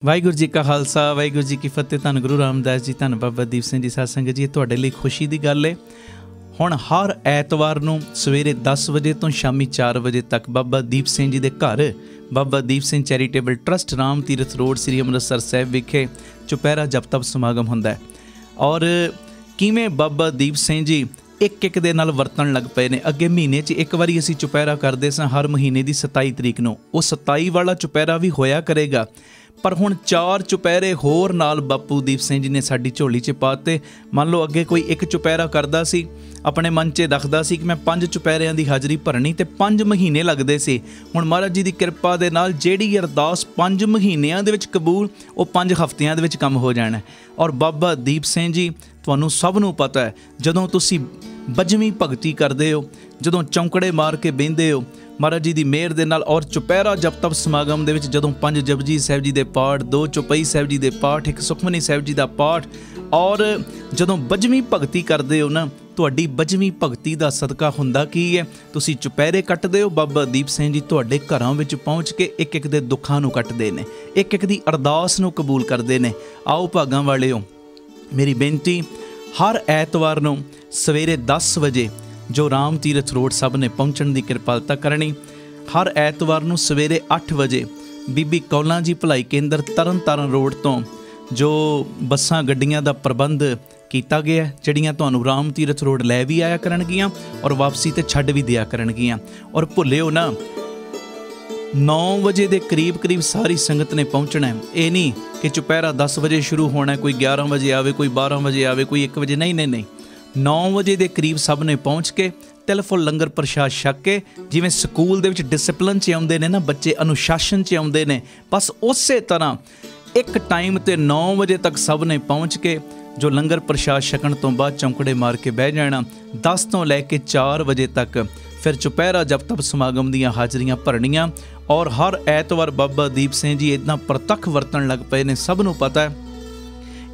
ਵਾਹਿਗੁਰੂ जी का खालसा वाहिगुरू जी की फतेह। धन गुरु रामदास जी, धन बाबा दीप सिंह जी साध संगत जी। तुहाडे लई खुशी की गल है, हुण हर ऐतवार नूं सवेरे 10 वजे तो शामी 4 वजे तक बाबा दीप सिंह जी दे घर Baba Deep Singh charitable trust Ram Tirath road Shri Amritsar Sahib विखे चुपहरा जप तप समागम हुंदा है। और किवें बाबा दीप सिंह जी एक एक दे नाल वरतन लग पे ने। अगे महीने च एक बारी असीं चुपहरा करदे सां, हर महीने की 27 तरीक नूं। वो 27 वाला चुपहरा भी होया करेगा, पर हुण 4 चुपहरे होर नाल बापू दीप सिंह जी ने साडी झोली च पाते। मान लो अगे कोई एक चुपहरा करदा सी, अपने मन च रखदा सी कि मैं 5 चुपहरियां दी हाज़री भरनी, ते 5 महीने लगदे सी। हुण महाराज जी दी किरपा दे नाल जेड़ी अरदास 5 महीनिਆਂ ਦੇ ਵਿੱਚ कबूल, वो 5 हफ्तिਆਂ ਦੇ ਵਿੱਚ ਕੰਮ हो जाना। और बाबा दीप सिंह जी तुहानूं सब नूं पता है, जदों तुसीं बजवीं भगती करदे हो, जदों चौंकड़े मार के बहिंदे हो महाराज जी की मेहर दे नाल, और चुपहरा जप तप समागम दे विच जदों 5 जपजी साहिब जी दे पाठ, 2 चौपाई साहिब जी दे पाठ, 1 सुखमनी साहिब जी दा पाठ, और जदों बजवीं भगती करदे हो ना, तुहाडी बजवीं भगती दा सदका हुंदा की है, तुसीं चुपहरे कट्टदे हो। बाबा दीप सिंह जी तुहाडे घरां विच पहुँच के एक एक दे दुखां नूं कट्टदे ने, एक एक दी अरदास नूं कबूल करदे ने। आओ भागां वालिओ, मेरी बेनती, हर ऐतवार नूं सवेरे 10 वजे जो राम तीरथ रोड सब ने पहुँचण की किरपालता करनी। हर ऐतवार नूं सवेरे 8 वजे बीबी कौलां जी भलाई केंद्र तरन तारण रोड तो जो बसां गड्डियां दा प्रबंध किया गया, जिहड़ियां तुहानूं राम तीरथ रोड लै भी आया करनगियां और वापसी ते छड्ड भी दिया करनगियां। और भुल्लिओ ना 9 वजे के करीब करीब सारी संगत ने पहुँचना है। ये नहीं कि चुपहरा 10 वजे शुरू होना है, कोई 11 वजे आवे, कोई 12 वजे आवे, कोई 1 वजे, नहीं नहीं नहीं। 9 वजे के करीब सब ने पहुँच के तिल फुल लंगर प्रशाद छक के, जिवें स्कूल दे विच डिसिपलिन च आउंदे ने ना बच्चे, अनुशासन च आउंदे ने, बस उस तरह एक टाइम ते 9 वजे तक सब ने पहुँच के जो लंगर प्रशाद छकण तो बाद चौंकड़े मार के बह जाना। 10 तो लैके 4 वजे तक फिर चुपहरा जप तप समागम दीयां हाज़रियां भरनियां। और हर ऐतवार बाबा दीप सिंह जी इतना प्रतख वरतन लग पे ने। सब नूं पता है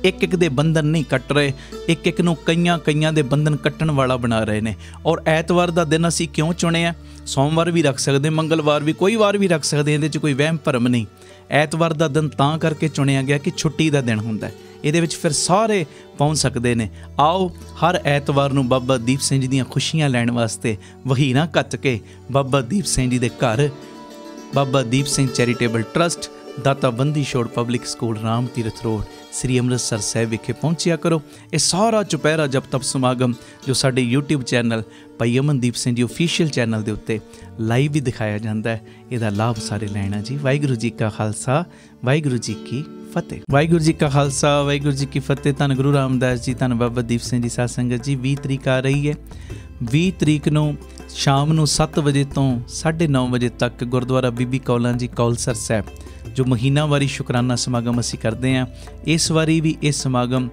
एक एक दे बंधन नहीं कट रहे, एक एक नूं कईयां दे बंधन कट्टण वाला बना रहे ने। और ऐतवार दा दिन असीं क्यों चुने आ? सोमवार भी रख सकते, मंगलवार भी, कोई वार भी रख सकते, इहदे च कोई वहम भरम नहीं। ऐतवार दा दिन तां करके चुनिया गया कि छुट्टी दा दिन हुंदा है, ਇਹਦੇ ਵਿੱਚ फिर सारे पहुँच सकते हैं। आओ हर ऐतवार नूं बाबा दीप सिंह जी दीयां खुशियां लैण वास्ते वहीरा कत के बाबा दीप सिंह जी दे घर Baba Deep Singh charitable trust Data Bandi Chhor public school Ram Tirath road Shri Amritsar Sahib विखे पहुँचिया करो। ये सारा चुपहरा जप तप समागम जो साडे यूट्यूब चैनल भाई अमनदीप सिंह जी ऑफिशियल चैनल के उत्ते लाइव भी दिखाया जाता है। इसका लाभ सारे लैना जी। वाहिगुरू जी का खालसा वाहिगुरू जी की फतेह। वाहिगुरू जी का खालसा वाहिगुरू जी की फतेह। धन गुरु रामदास जी, धन बाबा दीप सिंह जी साध संगत जी। 20 तरीक आ रही है। 20 तरीक नूं शाम नूं 7 वजे तो 9:30 वजे तक गुरुद्वारा बीबी कौलां जी कौलसर साहब जो महीनावारी शुकराना समागम असी करते हैं, इस वारी भी ये समागम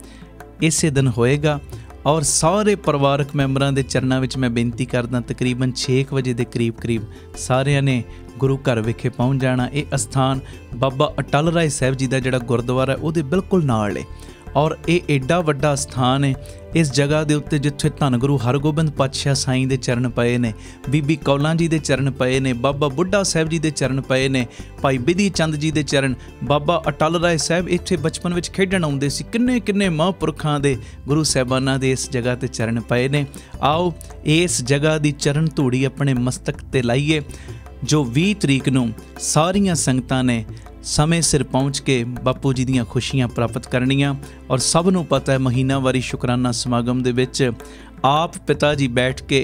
इसे दिन होएगा। और सारे परिवारक मैंबरां दे चरणों में मैं बेनती करदा, तकरीबन 6 वजे के करीब करीब सारिਆਂ ने गुरु घर विखे पहुँच जाना। ये अस्थान बाबा अटल राय साहब जी का जिहड़ा गुरुद्वारा है उहदे बिल्कुल नाल है। और ये एडा वड्डा स्थान है इस जगह के उत्ते जिथे धन गुरु हरगोबिंद पातशाह साईं दे चरण पए ने, बीबी कौलां जी दे चरण पए ने, बाबा बुढ़ा साहब जी दे चरण पए ने, भाई बिधि चंद जी दे चरण, बाबा अटल राय साहब इत्थे बचपन विच खेडण आउंदे सी। किन्ने किन्ने महापुरखां दे गुरु साहिबानां दे इस जगह ते चरण पए ने। आओ इस जगह की चरण धूड़ी अपने मस्तक ते लाइए। जो 20 तरीक नूं सारियां संगतां ने समय सिर पहुँच के बापू जी दीयां खुशियां प्राप्त करनियां। और सब नूं पता है महीनावारी शुकराना समागम दे विच आप पिता जी बैठ के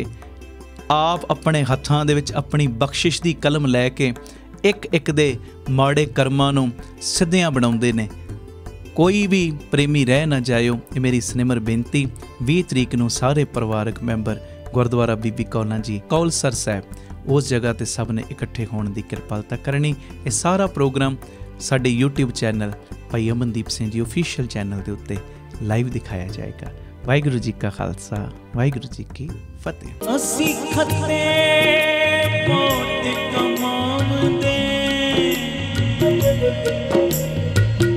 आप अपने हत्थां दे विच अपनी बख्शिश दी कलम लैके एक एक दे माड़े कर्मां नूं सिद्धियां बनाउंदे ने। कोई भी प्रेमी रह ना जायो, ये मेरी सनिमर बेनती। 20 तरीक नूं सारे परिवारक मैंबर गुरुद्वारा बीबी कौलां जी कौलसर साहब उस जगह ते सब ने इकट्ठे होने की किरपालता करनी। ये सारा प्रोग्राम साडे यूट्यूब चैनल भाई अमनदीप सिंह जी ऑफिशियल चैनल के उत्ते लाइव दिखाया जाएगा। वाहिगुरू जी का खालसा वाहिगुरू जी की फतेह। असी खते पोत कमावदे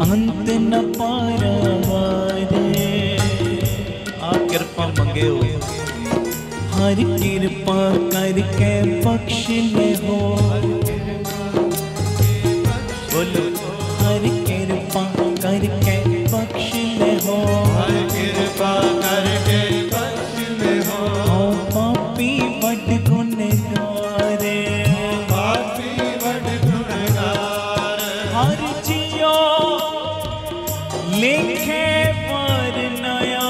अंत न पारावारे। आ कृपा मंगे हो हर कृपा करके बख्श ले हो। बोलो हर कृपा जियो लेखे पर नया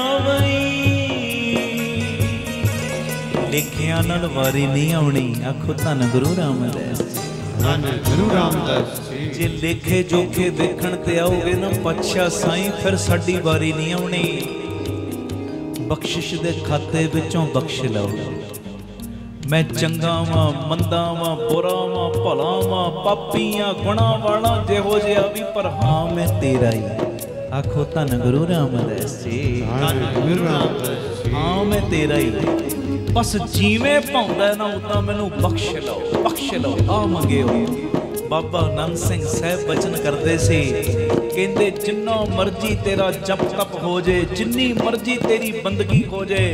लिखिया नाल वारी नहीं आउणी। आखो धन गुरु रामदास, धन गुरु रामदास जी। जे लेखे जोखे देखण ते आओगे ना पातशाह साईं, फिर साडी वारी नहीं आउणी। बख्शिश दे खाते विचों बख्श लओ। मैं चंगा वां मंदा वां बुरा वां भला वां पापी हां गुणा वाला जेहो जिहा भी, पर हां मैं तेरा ही। आखो धन गुरु रामदास जी, धन गुरु रामदास जी। हां मैं तेरा ही, बस जिवें पाउंदा ना उदां मैनू बख्श लो आ मंगियो। बाबा नानक सिंह साहब बचन करते सी, कहंदे जिन्ना मर्जी तेरा जप तप हो जाए, जिन्नी मर्जी तेरी बंदगी हो जाए,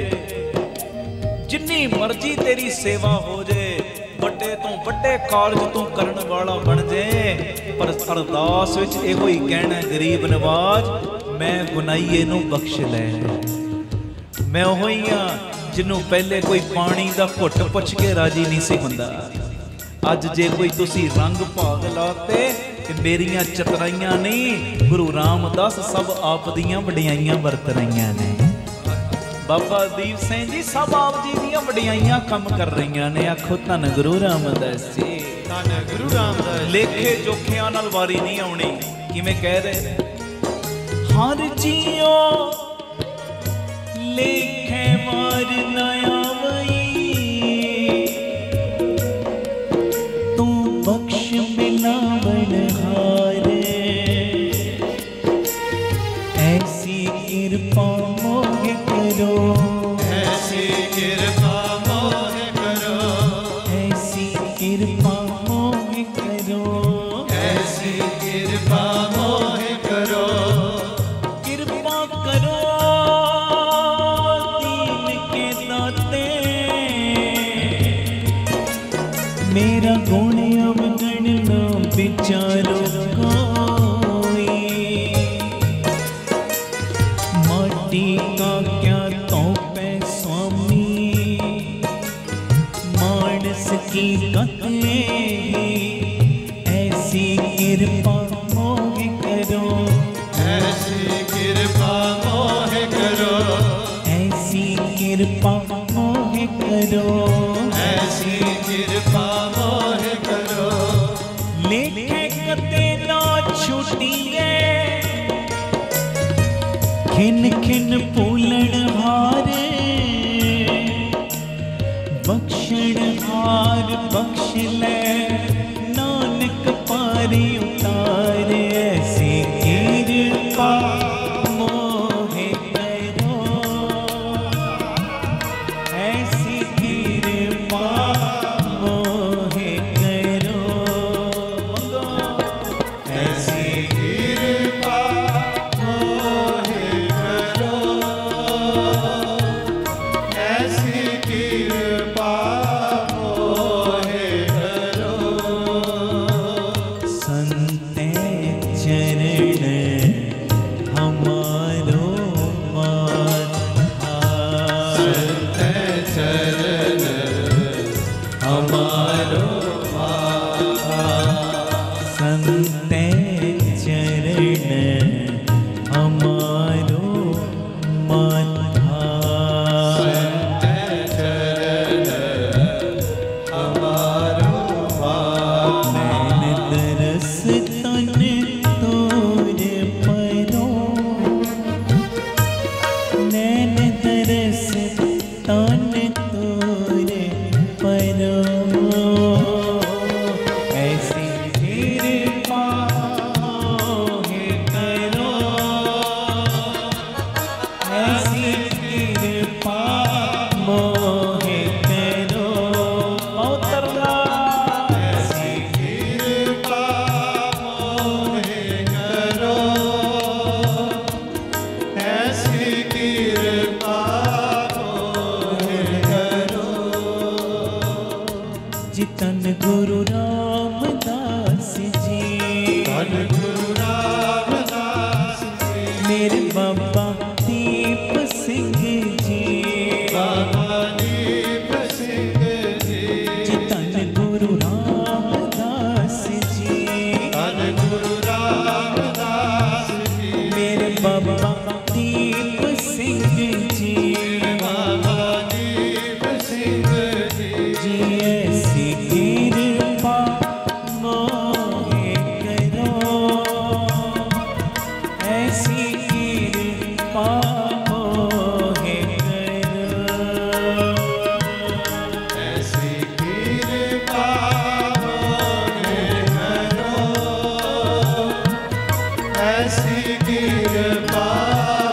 जिन्नी मर्जी तेरी सेवा हो जाए, बड़े तो बड़े कारज तू करन वाला बन जाए, पर अरदास विच इहो ही कहना गरीब नवाज, मैं गुनाहीए नू बख्श लै। मैं ओह ही हां जिन्हों पहले कोई पानी का घुट पुछ के राजी नहीं सी हुंदा। अज जे कोई तुसी रंग भाग लाते कि मेरियां चतराइयां नहीं, गुरु रामदास सब आप दियां वडियाइयां वरत रहीआं ने। बाबा दीप सिंह जी सब आप जी दियां वडियाइयां कम कर रहीआं ने। आखो धन गुरु रामदास जी, धन गुरु रामदास। लेखे जोखियां नाल वारी नहीं आउणी। किवें कह रहे, हर जियो लेखे मार नया वई, तू बख्श मिलावन हारे, ऐसी कृपा मोहे करो, ऐसी कृपा मोहे करो, ऐसी कृपा मोहे करो, ऐसी कृपा मोहे करो, कृपा करो मेरा गुण अवगण न विचारो कोई, माटी का क्या तो पे स्वामी, मानस की कथे, ऐसी कृपा मोहे करो, ऐसी कृपा मोहे करो, ऐसी कृपा मोहे करो, ऐसी कृपा मोहे करो, लेखे कते ना छुटिए, खिन खिन फूलण हारे, बख्शण हार बख्श ले, नानक पारी उतारे, ऐसी कृपा मोहे करो, ऐसी कृपा मोहे करो, ऐसी कृपा मोहे करो। ऐसी कृपा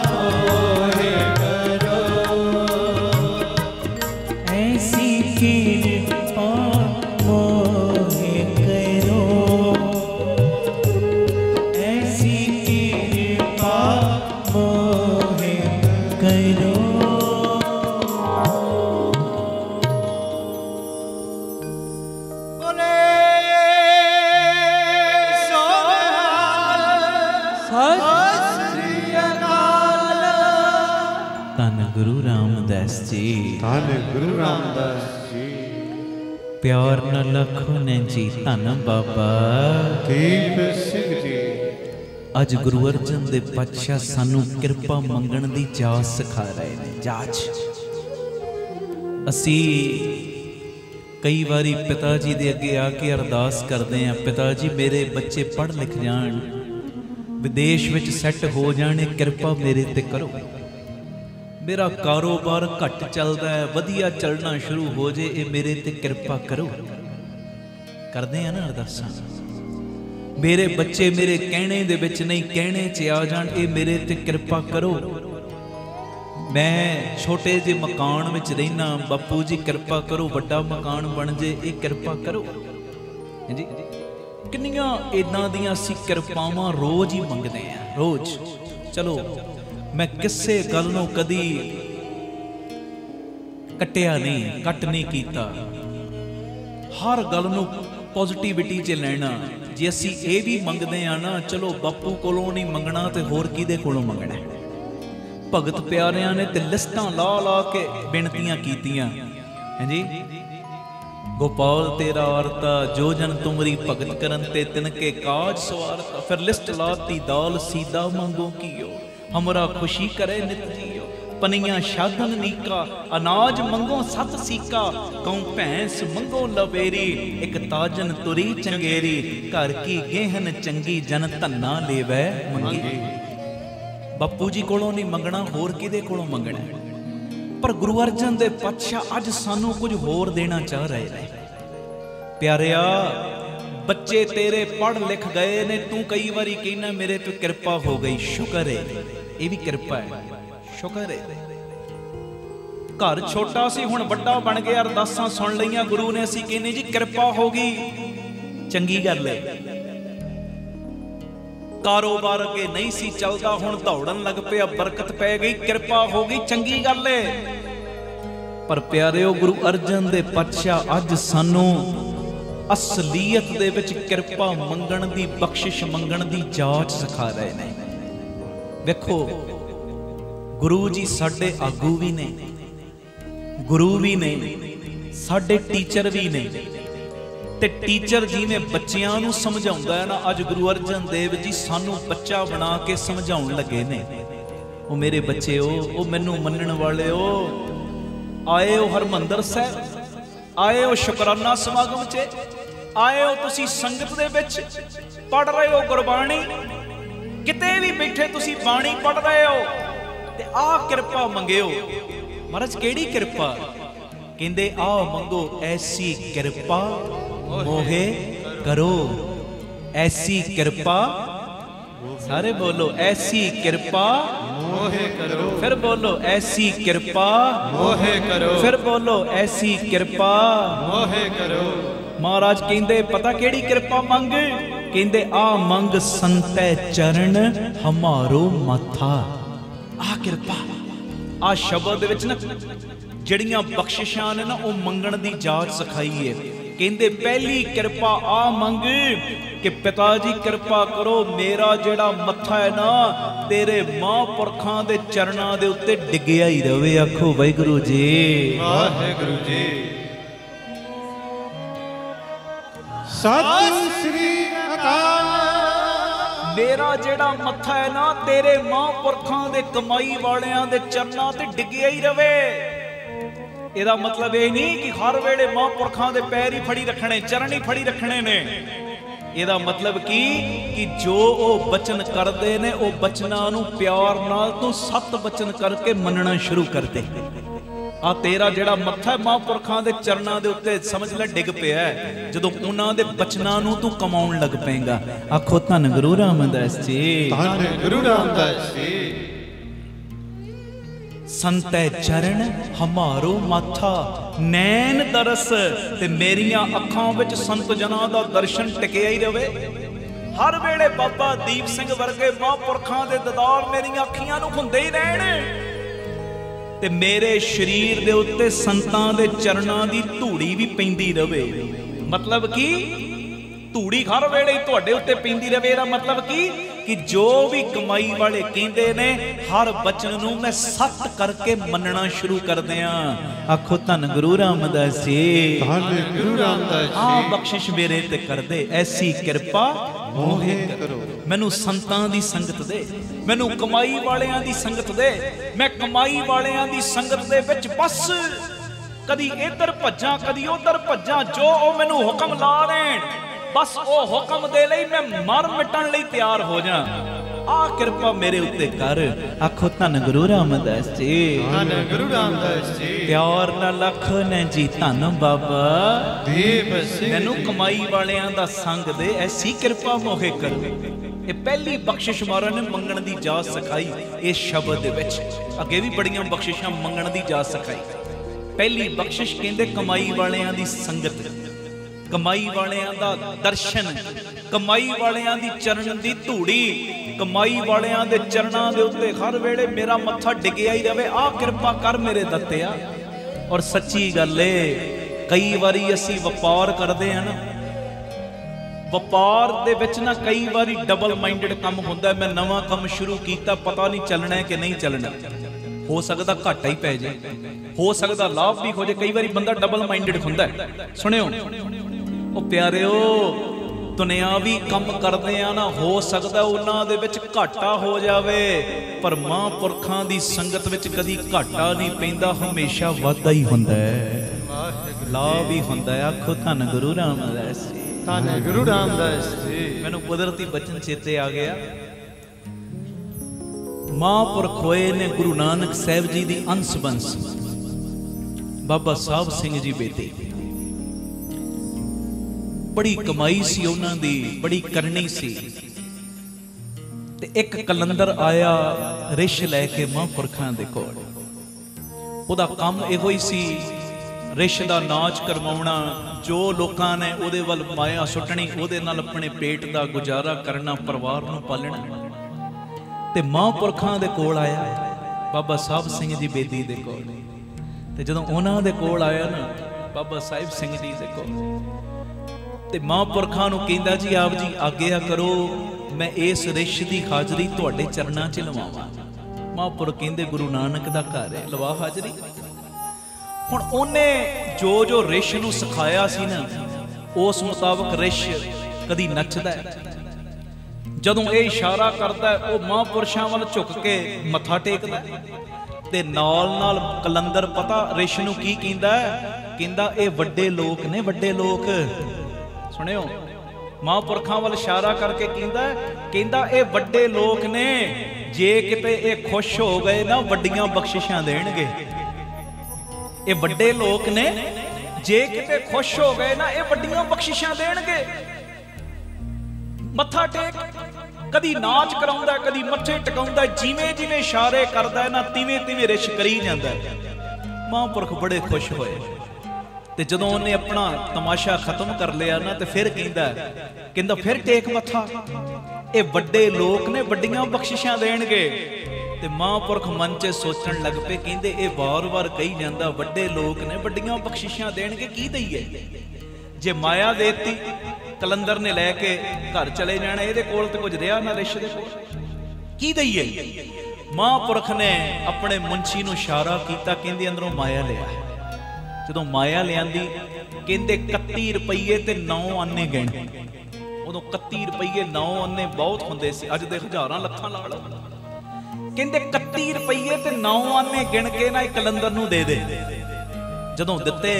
मोहे करो, ऐसी कृपा मोहे करो, ऐसी कृपा मोहे करो। ਧੰਨ ਗੁਰੂ ਰਾਮਦਾਸ ਜੀ, ਧੰਨ ਗੁਰੂ ਰਾਮਦਾਸ ਜੀ, ਪਿਆਰ ਨਾਲ ਲਖੋ ਨੇ ਜੀ। ਧੰਨ ਬਾਬਾ ਦੀਪ ਸਿੰਘ ਜੀ। ਅੱਜ ਗੁਰੂ ਅਰਜਨ ਦੇ ਪਾਤਸ਼ਾਹ ਸਾਨੂੰ ਕਿਰਪਾ ਮੰਗਣ ਦੀ ਜਾਚ ਸਿਖਾ ਰਹੇ ਨੇ। ਜਾਚ ਅਸੀਂ ਕਈ ਵਾਰੀ ਪਿਤਾ ਜੀ ਦੇ ਅੱਗੇ ਆ ਕੇ ਅਰਦਾਸ ਕਰਦੇ ਹਾਂ, ਪਿਤਾ ਜੀ ਮੇਰੇ ਬੱਚੇ ਪੜ੍ਹ ਲਿਖ ਜਾਣ, ਵਿਦੇਸ਼ ਵਿੱਚ ਸੈੱਟ ਹੋ ਜਾਣ, ਕਿਰਪਾ ਮੇਰੇ ਤੇ ਕਰੋ। ਮੇਰਾ ਕਾਰੋਬਾਰ ਘੱਟ ਚੱਲਦਾ ਹੈ, ਵਧੀਆ ਚੱਲਣਾ ਸ਼ੁਰੂ ਹੋ ਜੇ, ਇਹ ਮੇਰੇ ਤੇ ਕਿਰਪਾ ਕਰੋ। ਕਰਦੇ ਆ ਨਾ ਅਰਦਾਸਾਂ। ਮੇਰੇ ਬੱਚੇ ਮੇਰੇ ਕਹਿਣੇ ਦੇ ਵਿੱਚ ਨਹੀਂ, ਕਹਿਣੇ 'ਚ ਆ ਜਾਣ, ਇਹ ਮੇਰੇ ਤੇ ਕਿਰਪਾ ਕਰੋ। ਮੈਂ ਛੋਟੇ ਜਿਹੇ ਮਕਾਨ ਵਿੱਚ ਰਹਿਣਾ, ਬਾਪੂ ਜੀ ਕਿਰਪਾ ਕਰੋ ਵੱਡਾ ਮਕਾਨ ਬਣ ਜੇ, ਇਹ ਕਿਰਪਾ ਕਰੋ। ਹਾਂਜੀ, ਕਿੰਨੀਆਂ ਇਦਾਂ ਦੀਆਂ ਅਸੀਂ ਕਿਰਪਾਵਾਂ ਰੋਜ਼ ਹੀ ਮੰਗਦੇ ਆ, ਰੋਜ਼। ਚਲੋ ਮੈਂ ਕਿਸੇ ਗੱਲ ਨੂੰ ਕਦੀ ਕੱਟਿਆ ਨਹੀਂ, ਕੱਟ ਨਹੀਂ ਕੀਤਾ, ਹਰ ਗੱਲ ਨੂੰ ਪੋਜ਼ਿਟਿਵਿਟੀ 'ਚ ਲੈਣਾ। ਜੇ ਅਸੀਂ ਇਹ ਵੀ ਮੰਗਦੇ ਆ ਨਾ, ਚਲੋ ਬਾਪੂ ਕੋਲੋਂ ਨਹੀਂ ਮੰਗਣਾ ਤੇ ਹੋਰ ਕਿਹਦੇ ਕੋਲੋਂ ਮੰਗਣਾ। ਭਗਤ ਪਿਆਰਿਆਂ ਨੇ ਤੇ ਲਿਸਟਾਂ ਲਾ ਲਾ ਕੇ ਬੇਨਤੀਆਂ ਕੀਤੀਆਂ। ਹਾਂਜੀ, ਗੋਪਾਲ ਤੇਰਾ ਆਰਤਾ ਜੋ ਜਨ ਤੁਮਰੀ ਭਗਤ ਕਰਨ ਤੇ ਤਿਨਕੇ ਕਾਜ ਸਵਾਰਤਾ। ਫਿਰ ਲਿਸਟ ਲਾਤੀ, ਦਾਲ ਸੀਦਾ ਮੰਗੋ ਕੀਓ, हमरा खुशी करे नित जियो। पनिया शादन नीका, अनाज मंगो सत सीका। कहूँ भैंस मंगो लवेरी, एक ताजन तुरी चंगेरी। घर की गेहन चंगी, जन धन्ना लेवै मंगी। बापू जी कोलों नहीं मंगना, होर किदे कोलों मंगना। पर गुरु अर्जन दे पातशाह अज सानू कुछ होर देना चाह रहे हैं। प्यारिया बच्चे तेरे पढ़ लिख गए ने, तू कई बारी कहना मेरे तो कृपा हो गई। शुक्र है, ये भी कृपा है, शुक्र है। घर छोटा सी हुण वड्डा बन गया, अरदासां सुन लईआं गुरु ने, असीं कहने जी कृपा हो गई, चंगी गल है। कारोबार अगे नहीं सी चलदा, हुण दौड़न लग पिया, बरकत पै गई, कृपा हो गई, चंगी गल है। पर प्यारिओ गुरु अर्जन दे पातशाह अज सानू असलीयत दे विच किरपा मंगण दी, बख्शिश मंगण दी जाच सिखा रहे ने। वेखो गुरु जी साडे आगू भी ने, गुरु भी ने, साडे टीचर भी ने। ते टीचर जिवें बच्चियां नूं समझाउंदा है ना, अज गुरु अर्जन देव जी सानू बच्चा बना के समझाउण लगे ने। ओ मेरे बच्चे ओ मैनू मनण वाले ओ, आए हो हरमंदर साहिब, आए हो शुकराना समागम च, आए हो तुसी संगत दे विच, पढ़ रहे हो गुरबाणी, किते भी बैठे तुसी बाणी पढ़ रहे हो, ते आ किरपा मंगियो। महाराज केड़ी किरपा? कहंदे आ मंगो, ऐसी किरपा मोहे करो, ऐसी किरपा। सारे बोलो, ऐसी किरपा मोहे करो। फिर बोलो, ऐसी किरपा मोहे करो। फिर बोलो, ऐसी किरपा मोहे करो। महाराज कहंदे पता केड़ी किरपा मंग? कहंदे आ मंग संतै चरण हमारो माथा। आ किरपा, आ शब्द विच ना जड़ियां बख्शिशां ने ना, ओ मंगण दी जाच सिखाई है। कहंदे पहली किरपा आ मंग कि पिता जी किरपा करो, मेरा जेड़ा मत्था है ना तेरे महापुरखां दे चरणां दे उत्ते डिग्गिया ही रवे। आखो वाहिगुरू जी, वाहिगुरू जी। सत श्री अकाल। मेरा जेड़ा मत्था है ना तेरे महापुरखां दे कमाई वालियां दे चरणां ते डिग्गिया ही रवे। ਇਹਦਾ मतलब ਇਹ नहीं कि हर वेले महापुरखां दे पैर ही फड़ी रखने, चरण ही फड़ी रखने ने। ਇਹਦਾ मतलब कि जो वो बचन करते ने, वो बचनां नूं प्यार नाल तो 7 बचन करके मनना शुरू कर दे। ਆ ਤੇਰਾ ਜਿਹੜਾ ਮੱਥਾ ਮਹਾਂਪੁਰਖਾਂ ਦੇ ਚਰਨਾਂ ਦੇ ਉੱਤੇ ਸਮਝ ਲੈ ਡਿੱਗ ਪਿਆ ਜਦੋਂ ਉਹਨਾਂ ਦੇ ਬਚਨਾਂ ਨੂੰ ਤੂੰ ਕਮਾਉਣ ਲੱਗ ਪਏਗਾ। ਆਖੋ ਧੰਨ ਗੁਰੂ ਰਾਮਦਾਸ ਜੀ, ਧੰਨ ਗੁਰੂ ਰਾਮਦਾਸ ਜੀ। ਸੰਤੈ ਚਰਨ ਹਮਾਰੋ ਮਾਥਾ ਨੈਣ ਦਰਸ, ਤੇ ਮੇਰੀਆਂ ਅੱਖਾਂ ਵਿੱਚ ਸੰਤ ਜਨਾਂ ਦਾ ਦਰਸ਼ਨ ਟਿਕਿਆ ਹੀ ਰਵੇ। ਹਰ ਵੇਲੇ ਬਾਬਾ ਦੀਪ ਸਿੰਘ ਵਰਗੇ ਮਹਾਂਪੁਰਖਾਂ ਦੇ ਦੀਦਾਰ ਮੇਰੀਆਂ ਅੱਖੀਆਂ ਨੂੰ ਹੁੰਦੇ ਹੀ ਰਹਿਣ, ਤੇ ਮੇਰੇ ਸਰੀਰ ਦੇ ਉੱਤੇ ਸੰਤਾਂ ਦੇ ਚਰਨਾਂ ਦੀ ਧੂੜੀ ਵੀ ਪੈਂਦੀ ਰਵੇ। ਮਤਲਬ ਕੀ ਧੂੜੀ ਹਰ ਵੇਲੇ ਤੁਹਾਡੇ ਉੱਤੇ ਪੈਂਦੀ ਰਵੇ। ਇਹਦਾ ਮਤਲਬ ਕੀ ਕਿ ਜੋ ਵੀ ਕਮਾਈ ਵਾਲੇ ਕਹਿੰਦੇ ਨੇ ਹਰ ਬਚਨ ਨੂੰ ਮੈਂ ਸੱਤ ਕਰਕੇ ਮੰਨਣਾ ਸ਼ੁਰੂ ਕਰ ਦਿਆਂ। ਆਖੋ ਧੰਨ ਗੁਰੂ ਰਾਮਦਾਸ ਜੀ, ਧੰਨ ਗੁਰੂ ਰਾਮਦਾਸ ਜੀ। ਆ ਬਖਸ਼ਿਸ਼ ਮੇਰੇ ਤੇ ਕਰਦੇ, ਐਸੀ ਕਿਰਪਾ ਮੋਹਿ ਕਰੋ। ਮੈਨੂੰ ਸੰਤਾਂ ਦੀ ਸੰਗਤ ਦੇ, ਮੈਨੂੰ ਕਮਾਈ ਵਾਲਿਆਂ ਦੀ ਸੰਗਤ ਦੇ। ਮੈਂ ਕਮਾਈ ਵਾਲਿਆਂ ਦੀ ਸੰਗਤ ਦੇ ਵਿੱਚ ਬਸ ਕਦੀ ਇੱਧਰ ਭੱਜਾਂ ਕਦੀ ਉੱਧਰ ਭੱਜਾਂ, ਜੋ ਉਹ ਮੈਨੂੰ ਹੁਕਮ ਲਾ ਦੇਣ ਬਸ ਉਹ ਹੁਕਮ ਦੇ ਲਈ ਮੈਂ ਮਰ ਮਿਟਣ ਲਈ ਤਿਆਰ ਹੋ ਜਾ। ਆ ਕਿਰਪਾ ਮੇਰੇ ਉੱਤੇ ਕਰ। ਆਖੋ ਧੰਨ ਗੁਰੂ ਰਾਮਦਾਸ ਜੀ, ਧੰਨ ਗੁਰੂ ਰਾਮਦਾਸ ਜੀ। ਪਿਆਰ ਨਾ ਲੱਖ ਨੇ ਜੀ ਧੰਨ ਬਾਬਾ ਦੀਪ ਸਿੰਘ। ਮੈਨੂੰ ਕਮਾਈ ਵਾਲਿਆਂ ਦਾ ਸੰਗ ਦੇ, ਐਸੀ ਕਿਰਪਾ ਮੋਹਿ ਕਰ। ਇਹ ਪਹਿਲੀ ਬਖਸ਼ਿਸ਼ ਮਹਾਰਾਜ ਨੇ ਮੰਗਣ ਦੀ ਜਾਚ ਸਿਖਾਈ ਇਸ ਸ਼ਬਦ ਦੇ ਵਿੱਚ। ਅੱਗੇ ਵੀ ਬੜੀਆਂ ਬਖਸ਼ਿਸ਼ਾਂ ਮੰਗਣ ਦੀ ਜਾਚ ਸਿਖਾਈ। ਪਹਿਲੀ ਬਖਸ਼ਿਸ਼ ਕਹਿੰਦੇ ਕਮਾਈ ਵਾਲਿਆਂ ਦੀ ਸੰਗਤ, ਕਮਾਈ ਵਾਲਿਆਂ ਦਾ ਦਰਸ਼ਨ, ਕਮਾਈ ਵਾਲਿਆਂ ਦੀ ਚਰਨ ਦੀ ਧੂੜੀ, ਕਮਾਈ ਵਾਲਿਆਂ ਦੇ ਚਰਨਾਂ ਦੇ ਉੱਤੇ ਹਰ ਵੇਲੇ ਮੇਰਾ ਮੱਥਾ ਡਿੱਗਿਆ ਹੀ ਰਵੇ। ਆਹ ਕਿਰਪਾ ਕਰ ਮੇਰੇ ਦੱਤਿਆ। ਔਰ ਸੱਚੀ ਗੱਲ ਏ, ਕਈ ਵਾਰੀ ਅਸੀਂ ਵਪਾਰ ਕਰਦੇ ਹਾਂ ਨਾ, ਵਪਾਰ ਦੇ ਵਿੱਚ ਨਾ ਕਈ ਵਾਰੀ ਡਬਲ ਮਾਈਂਡਡ ਕੰਮ ਹੁੰਦਾ। ਮੈਂ ਨਵਾਂ ਕੰਮ ਸ਼ੁਰੂ ਕੀਤਾ, ਪਤਾ ਨਹੀਂ ਚੱਲਣਾ ਕਿ ਨਹੀਂ ਚੱਲਣਾ। ਹੋ ਸਕਦਾ ਘਾਟਾ ਹੀ ਪੈ ਜਾਏ, ਹੋ ਸਕਦਾ ਲਾਭ ਵੀ ਹੋ ਜਾਏ। ਕਈ ਵਾਰੀ ਬੰਦਾ ਡਬਲ ਮਾਈਂਡਡ ਹੁੰਦਾ। ਸੁਣਿਓ ਉਹ ਪਿਆਰਿਓ, ਦੁਨਿਆਵੀ ਕੰਮ ਕਰਦੇ ਆ ਨਾ, ਹੋ ਸਕਦਾ ਉਹਨਾਂ ਦੇ ਵਿੱਚ ਘਾਟਾ ਹੋ ਜਾਵੇ, ਪਰ ਮਹਾਂਪੁਰਖਾਂ ਦੀ ਸੰਗਤ ਵਿੱਚ ਕਦੀ ਘਾਟਾ ਨਹੀਂ ਪੈਂਦਾ, ਹਮੇਸ਼ਾ ਵਾਧਾ ਹੀ ਹੁੰਦਾ ਹੈ, ਲਾਭ ਹੀ ਹੁੰਦਾ ਹੈ। ਆਖੋ ਧੰਨ ਗੁਰੂ ਰਾਮਦਾਸ ਜੀ, ਧੰਨ ਗੁਰੂ ਰਾਮਦਾਸ ਜੀ। ਮੈਨੂੰ ਕੁਦਰਤੀ ਬਚਨ ਚੇਤੇ ਆ ਗਿਆ। ਮਹਾਂਪੁਰਖ ਹੋਏ ਨੇ ਗੁਰੂ ਨਾਨਕ ਸਾਹਿਬ ਜੀ ਦੀ ਅੰਸ਼ ਬੰਸ, ਬਾਬਾ ਸਾਹਿਬ ਸਿੰਘ ਜੀ ਬੇਟੇ। ਬੜੀ ਕਮਾਈ ਸੀ ਉਹਨਾਂ ਦੀ, ਬੜੀ ਕਰਨੀ ਸੀ। ਤੇ ਇੱਕ ਕਲੰਦਰ ਆਇਆ ਰਿਸ਼ ਲੈ ਕੇ ਮਹਾਂਪੁਰਖਾਂ ਦੇ ਕੋਲ। ਉਹਦਾ ਕੰਮ ਇਹੋ ਹੀ ਸੀ, ਰਿਸ਼ ਦਾ ਨਾਚ ਕਰਵਾਉਣਾ। ਜੋ ਲੋਕਾਂ ਨੇ ਉਹਦੇ ਵੱਲ ਮਾਇਆ ਸੁੱਟਣੀ, ਉਹਦੇ ਨਾਲ ਆਪਣੇ ਪੇਟ ਦਾ ਗੁਜ਼ਾਰਾ ਕਰਨਾ, ਪਰਿਵਾਰ ਨੂੰ ਪਾਲਣਾ। ਤੇ ਮਹਾਂਪੁਰਖਾਂ ਦੇ ਕੋਲ ਆਇਆ ਬਾਬਾ ਸਾਹਿਬ ਸਿੰਘ ਜੀ ਬੇਦੀ ਦੇ ਕੋਲ। ਤੇ ਜਦੋਂ ਉਹਨਾਂ ਦੇ ਕੋਲ ਆਇਆ ਨਾ ਬਾਬਾ ਸਾਹਿਬ ਸਿੰਘ ਜੀ ਦੇ ਕੋਲ, ਤੇ ਮਹਾਂਪੁਰਖਾਂ ਨੂੰ ਕਹਿੰਦਾ ਜੀ ਆਪ ਜੀ ਆਗਿਆ ਕਰੋ, ਮੈਂ ਇਸ ਰਿਸ਼ ਦੀ ਹਾਜ਼ਰੀ ਤੁਹਾਡੇ ਚਰਨਾਂ 'ਚ ਲਵਾਵਾਂ। ਮਹਾਂਪੁਰਖ ਕਹਿੰਦੇ ਗੁਰੂ ਨਾਨਕ ਦਾ ਘਰ ਹੈ, ਲਵਾ ਹਾਜ਼ਰੀ। ਹੁਣ ਉਹਨੇ ਜੋ ਜੋ ਰਿਸ਼ ਨੂੰ ਸਿਖਾਇਆ ਸੀ ਨਾ, ਉਸ ਮੁਤਾਬਕ ਰਿਸ਼ ਕਦੀ ਨੱਚਦਾ ਹੈ, ਜਦੋਂ ਇਹ ਇਸ਼ਾਰਾ ਕਰਦਾ ਉਹ ਮਹਾਂਪੁਰਸ਼ਾਂ ਵੱਲ ਝੁਕ ਕੇ ਮੱਥਾ ਟੇਕਦਾ। ਤੇ ਨਾਲ ਨਾਲ ਕਲੰਦਰ ਪਤਾ ਰਿਸ਼ ਨੂੰ ਕੀ ਕਹਿੰਦਾ, ਕਹਿੰਦਾ ਇਹ ਵੱਡੇ ਲੋਕ ਨੇ, ਵੱਡੇ ਲੋਕ। ਸੁਣਿਓ, ਮਹਾਂਪੁਰਖਾਂ ਵੱਲ ਇਸ਼ਾਰਾ ਕਰਕੇ ਕਹਿੰਦਾ ਇਹ ਵੱਡੇ ਲੋਕ ਨੇ, ਜੇ ਕਿਤੇ ਇਹ ਖੁਸ਼ ਹੋ ਗਏ ਨਾ ਵੱਡੀਆਂ ਬਖਸ਼ਿਸ਼ਾਂ ਦੇਣਗੇ। ਇਹ ਵੱਡੇ ਲੋਕ ਨੇ, ਜੇ ਕਿਤੇ ਖੁਸ਼ ਹੋ ਗਏ ਨਾ ਇਹ ਵੱਡੀਆਂ ਬਖਸ਼ਿਸ਼ਾਂ ਦੇਣਗੇ। ਮੱਥਾ ਟੇਕ, ਕਦੀ ਨਾਚ ਕਰਾਉਂਦਾ, ਕਦੀ ਮੱਥੇ ਟਿਕਾਉਂਦਾ, ਜਿਵੇਂ ਜਿਵੇਂ ਇਸ਼ਾਰੇ ਕਰਦਾ ਨਾ ਤਿਵੇਂ ਤਿਵੇਂ ਰਿਸ਼ ਕਰੀ ਜਾਂਦਾ। ਮਹਾਂਪੁਰਖ ਬੜੇ ਖੁਸ਼ ਹੋਏ। ਤੇ ਜਦੋਂ ਉਹਨੇ ਆਪਣਾ ਤਮਾਸ਼ਾ ਖਤਮ ਕਰ ਲਿਆ ਨਾ, ਤੇ ਫਿਰ ਕਹਿੰਦਾ ਫਿਰ ਟੇਕ ਮੱਥਾ, ਇਹ ਵੱਡੇ ਲੋਕ ਨੇ, ਵੱਡੀਆਂ ਬਖਸ਼ਿਸ਼ਾਂ ਦੇਣਗੇ। ਤੇ ਮਹਾਂਪੁਰਖ ਮਨ 'ਚ ਸੋਚਣ ਲੱਗ ਪਏ, ਕਹਿੰਦੇ ਇਹ ਵਾਰ-ਵਾਰ ਕਹੀ ਜਾਂਦਾ ਵੱਡੇ ਲੋਕ ਨੇ, ਵੱਡੀਆਂ ਬਖਸ਼ਿਸ਼ਾਂ ਦੇਣਗੇ, ਕੀ ਦਈਏ? ਜੇ ਮਾਇਆ ਦੇਤੀ ਕਲੰਦਰ ਨੇ ਲੈ ਕੇ ਘਰ ਚਲੇ ਜਾਣਾ, ਇਹਦੇ ਕੋਲ ਤੇ ਕੁਝ ਰਿਹਾ ਨਾ, ਰਿਸ਼ ਦੇ ਕੋਲ ਕੀ ਦਈਏ? ਮਹਾਂਪੁਰਖ ਨੇ ਆਪਣੇ ਮੁੰਸ਼ੀ ਨੂੰ ਇਸ਼ਾਰਾ ਕੀਤਾ, ਕਹਿੰਦੇ ਅੰਦਰੋਂ ਮਾਇਆ ਲਿਆ। ਜਦੋਂ ਮਾਇਆ ਲਿਆਂਦੀ, ਕਹਿੰਦੇ 31 ਰੁਪਈਏ ਤੇ 9 ਆਨੇ ਗਿਣੇ। ਉਦੋਂ 31 ਰੁਪਈਏ 9 ਆਨੇ ਬਹੁਤ ਹੁੰਦੇ ਸੀ, ਅੱਜ ਦੇ ਹਜ਼ਾਰਾਂ ਲੱਖਾਂ ਲਾ ਲਓ। ਕਹਿੰਦੇ 31 ਰੁਪਈਏ ਤੇ 9 ਆਨੇ ਗਿਣ ਕੇ ਨਾ ਇੱਕ ਕਲੰਦਰ ਨੂੰ ਦੇ ਦੇ। ਜਦੋਂ ਦਿੱਤੇ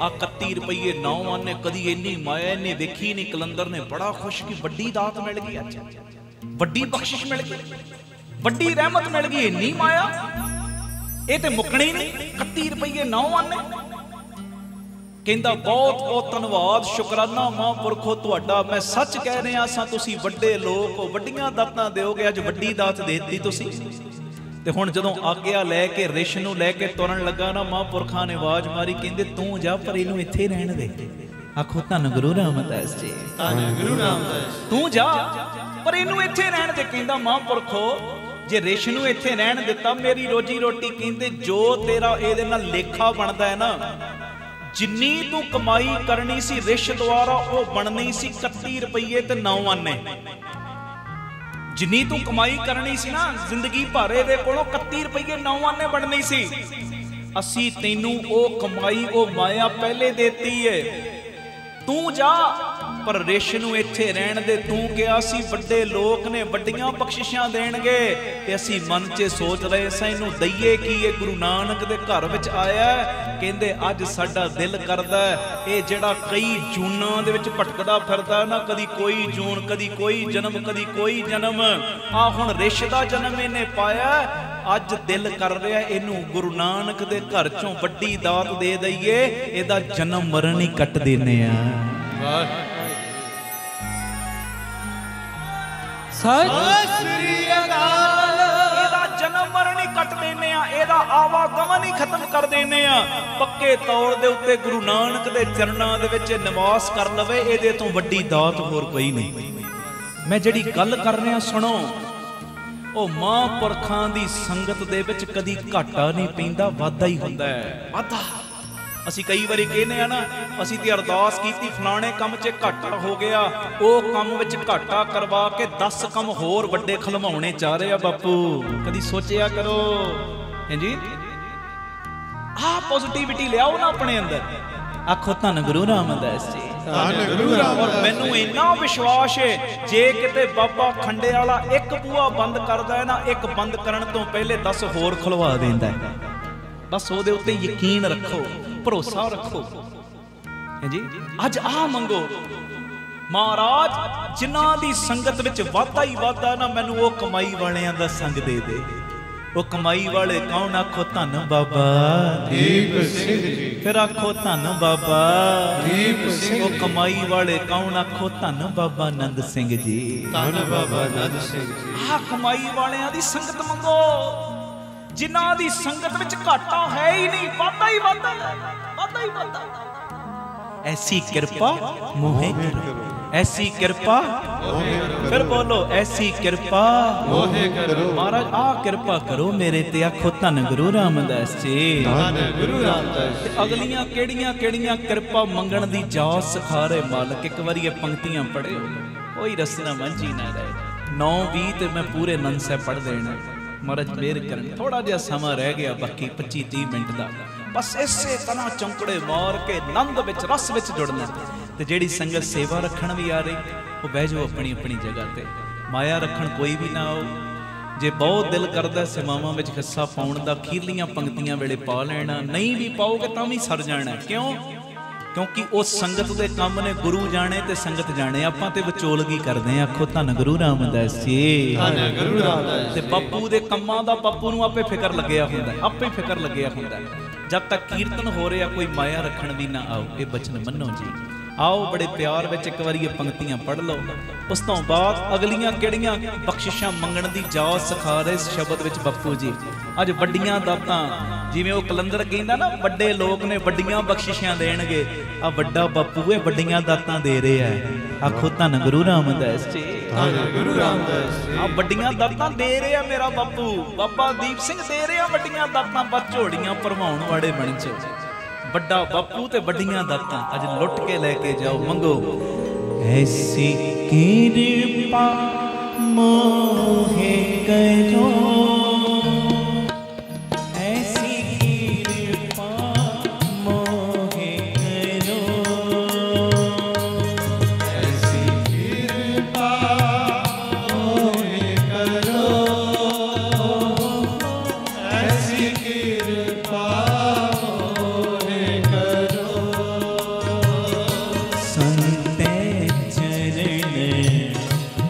ਆ 31 ਰੁਪਈਏ 9 ਆਨੇ, ਕਦੀ ਇੰਨੀ ਮਾਇਆ ਇਹਨੇ ਵੇਖੀ ਨਹੀਂ। ਕਲੰਦਰ ਨੇ ਬੜਾ ਖੁਸ਼ ਕਿ ਵੱਡੀ ਦਾਤ ਮਿਲ ਗਈ, ਅੱਜ ਵੱਡੀ ਬਖਸ਼ਿਸ਼ ਮਿਲ ਗਈ, ਵੱਡੀ ਰਹਿਮਤ ਮਿਲ ਗਈ। ਇੰਨੀ ਮਾਇਆ ਇਹ ਤੇ ਮੁੱਕਣੀ ਨਹੀਂ। 31 रुपये 9 आने। कहंदा बहुत बहुत धन्नवाद शुकराना महापुरखो तुहाडा, मैं सच कह रहा सा तुसी वड्डे लोग हो, वड्डियां दातां दिओगे, अज वड्डी दात देती तुसी। ते हुण जदों आग्या लैके रिश नूं लैके तुरन लगा ना, महापुरखां ने आवाज मारी, कहंदे तू जा पर इहनूं इत्थे रहण दे। आखो धन गुरु रामदास जी, धन गुरु रामदास। तू जा पर इहनूं इत्थे रहण दे। कहंदा महापुरखो जे रिश नूं इत्थे रहण दित्ता मेरी रोजी रोटी, कहंदे जो तेरा इहदे नाल लेखा बनदा है ना, जिन्नी तू कमाई करनी सी रिश द्वारा वो बननी सी 31 रुपये ते 9 आने। जिन्नी तू कमाई करनी सी ना जिंदगी भरे दे कोलों 31 रुपये 9 आने बननी सी। असी तैनू ओ कमाई ओ माया पहले देती है, तू जा पर रिश नूं इत्थे रहण दे। तू कहा सी वड्डे लोग ने वड्डियां बख्शिशां देणगे, ते असी मन च सोच रहे सां इनूं दईए की ये गुरु नानक दे घर विच आया। कहंदे अज साडा दिल करदा ये जिहड़ा कई जूनां दे विच भटकदा फिरदा ना, कदी कोई जून कदी कोई जन्म कदी कोई जन्म, आ हुण रिश दा जन्म इहने पाया। अज दिल कर रहा इनू गुरु नानक दे घर चों वड्डी दात दे दईए, इहदा जन्म मरण ही कट देने आ। सत श्री अकाल। इहदा जन्म मरण ही कट देने आ, इहदा आवागमन ही खत्म कर देने आ। पक्के तौर दे उत्ते गुरु नानक दे चरणां दे विच निवास कर लवे, इहदे तों वड्डी दात होर कोई नहीं। मैं जिहड़ी गल कर रहा सुनो, ओ महापुरखां दी संगत दे विच कदी घाटा नहीं पैंदा, वाधा ही हुंदा है, वाधा। असी कई बारी कहने आ ना, असी ते अरदास कीती फलाणे काम च घाटा हो गया, ओ काम विच घाटा करवा के 10 काम होर वड्डे खलमाउणे चाह रहे आ बापू। कदी सोचिया करो हैं जी, आ पॉजिटिविटी लियाओ ना अपने अंदर। आखो धन गुरु रामदास जी, और मैनू इन्ना विश्वास है जे किते बाबा खंडे वाला एक बूहा बंद करदा है ना, एक बंद करन तो पहले 10 होर खुलवा देंदा है। बस ओदे उत्ते यकीन रखो, भरोसा रखो जी। अज आ मंगो महाराज जिन्हां दी संगत विच वाधा ही वाधा ना, मैनू वो कमाई वालियां दा संग दे दे। वो कमाई वाले कौन? आखो धन बाबा दीप सिंह जी। फिर आखो धन बाबा दीप सिंह। वो कमाई वाले कौन? आखो धन बाबा नंद सिंह जी। धन बाबा नंद सिंह जी। आ कमाई वालियां दी संगत मंगो, जिन्हां दी संगत विच घाटा है ही नहीं, वाधा ही वाधा, वाधा ही वाधा। ऐसी कृपा मोहे करो, ऐसी कृपा फिर बोलो ऐसी कृपा मोहे करो। महाराज आ कृपा करो मेरे ते। आखो धन गुरु रामदास जी, धन गुरु रामदास जी। अगलियां केड़ियां केड़ियां कृपा मंगण दी जाच सिखा रहे मालक। एक बारी ये पंक्तियां पढ़ियो, कोई रसना मंझी ना रहे। 9:20 ते मैं पूरे नंद साहब पढ़ देना। महाराज मेहर करन, थोड़ा जिहा समा रह गया, बाकी 25-30 मिनट का। बस इसे तरह चौंकड़े मार के नंद विच रस विच जुड़ना। ते जेड़ी संगत सेवा रखण भी आ रही, वो बह जाओ अपनी अपनी जगह ते। माया रखण कोई भी ना आओ। जे बहुत दिल करदा सेवावां विच हिस्सा पाउण दा, खीरलियां पंक्तियां वेले पा लेना। नहीं भी पाओगे तां भी सर जाना। क्यों? क्योंकि उस संगत दे काम ने गुरु जाने ते संगत जाने। आपां ते विचोलगी करदे आ। आखो धन गुरु रामदास जी, धन गुरु रामदास। ते बापू दे कम्मां दा बापू नूं आपे फिकर लग्या हुंदा, आपे फिकर लग्या हुंदा। जब तक कीर्तन हो रहा कोई माया रखण भी ना आओ। ये बचन मन्नो जी। आओ बड़े प्यार विच एक बारी ये पंक्तियां पढ़ लो। उस तो बाद अगलियां किहड़ियां बख्शिशां मंगण दी जाच सिखा रहे इस शब्द विच बापू जी। अज वड्डियां दातां, जिवें वो कलंदर कहंदा ना, वड्डे लोग ने वड्डियां बख्शिशां देणगे। आ वड्डा बापू है वड्डियां दातां दे रहा है। आखो धन गुरु रामदास जी, धन गुरु रामदास जी। आ वड्डियां दातां दे रहा मेरा बापू। बाबा दीप सिंह दे रहा वड्डियां दातां। बस झोड़ियां भरवाउण वाले बण च वड्डा बापू ते वड्डियां दातां अज लुट के लेके जाओ। मंगो ऐसी कृपा मोहे करो, ऐसी कृपा मोहे करो, ऐसी कृपा मोहे करो, ऐसी कृपा मोहे करो। संते चरण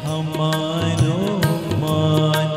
हमारो मान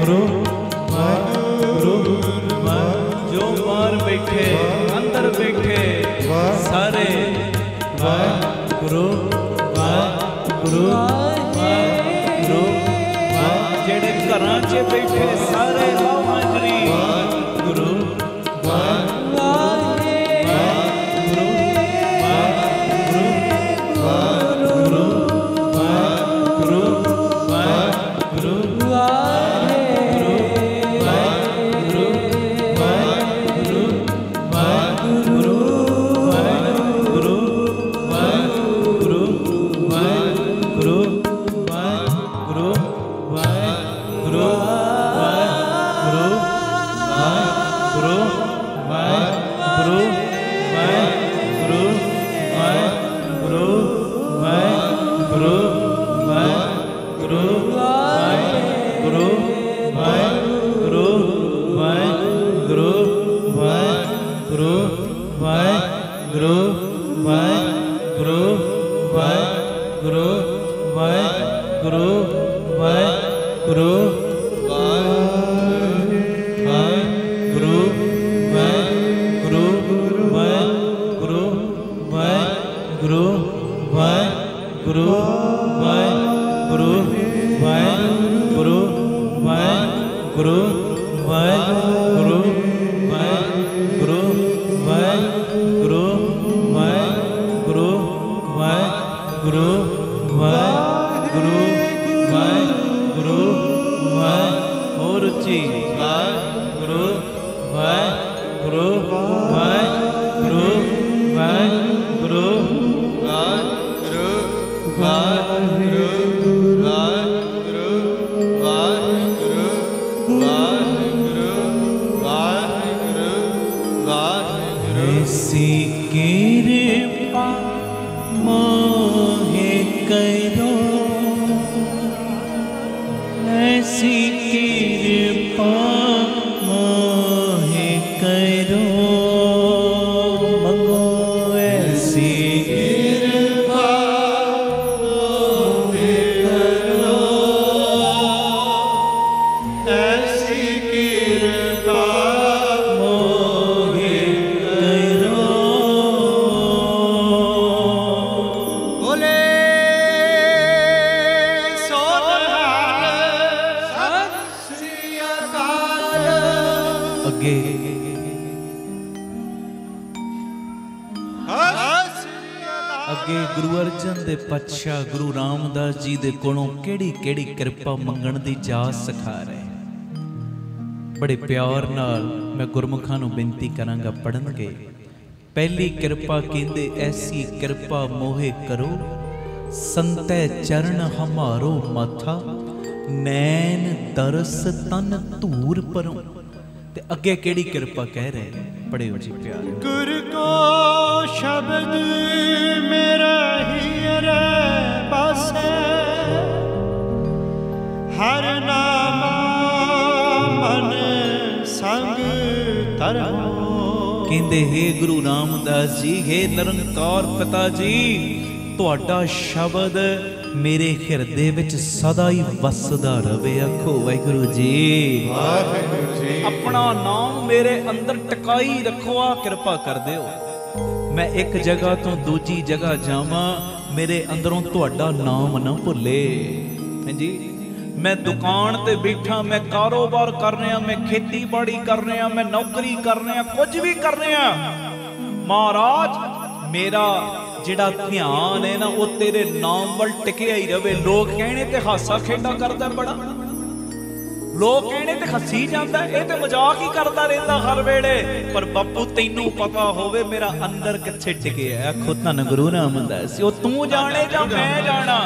वाहेगुरु वाहेगुरु जो बाहर बैठे अंदर बैठे सारे वाहेगुरु वाहेगुरु वाहेगुरु जेड़े घरां च बैठे सारे लाओ हाजरी गुरु पातशाह गुरु रामदास जी दे कोलों केड़ी केड़ी कृपा मंगण दी जाच सिखा रहे। बड़े प्यार नाल मैं गुरमुखां नूं बेनती करांगा पढ़नगे। पहली कृपा कहंदे ऐसी कृपा मोहे करो संतै चरण हमारो माथा नैन दरस तन धूर परों। ते अगे केड़ी कृपा कह रहे पढ़े हो जी प्यारे। गुर को शब्द मेरा हीरे बसे हर नाम मन संग तरहो। कहंदे हे गुरु रामदास जी हे निरंकार पिता जी तुहाडा शब्द मेरे हिरदे विच सदा ही वसदा रवे। आखो वाहिगुरु जी वाहिगुरु जी। अपना नाम मेरे अंदर टकाई रखो आ कृपा कर दिओ। मैं एक जगह तो दूजी जगह जावां मेरे अंदरों तुहाडा नाम ना भुले। हां जी मैं दुकान ते बैठा मैं कारोबार कर रहा मैं खेतीबाड़ी कर रहा मैं नौकरी कर रहा कुछ भी कर रहा महाराज मेरा जिहड़ा ध्यान है ना वो तेरे नाम वल टिकिया ही रवे। लोग कहने ते हासा खेडा करदा बड़ा लोग कहने ते हसी जाता है ते मजाक ही करता रहता हर वेले पर बापू तैनू पता होवे मेरा अंदर किथे टिकिया है। खुद धन गुरु रामदास वो तू जाने जा मैं जाना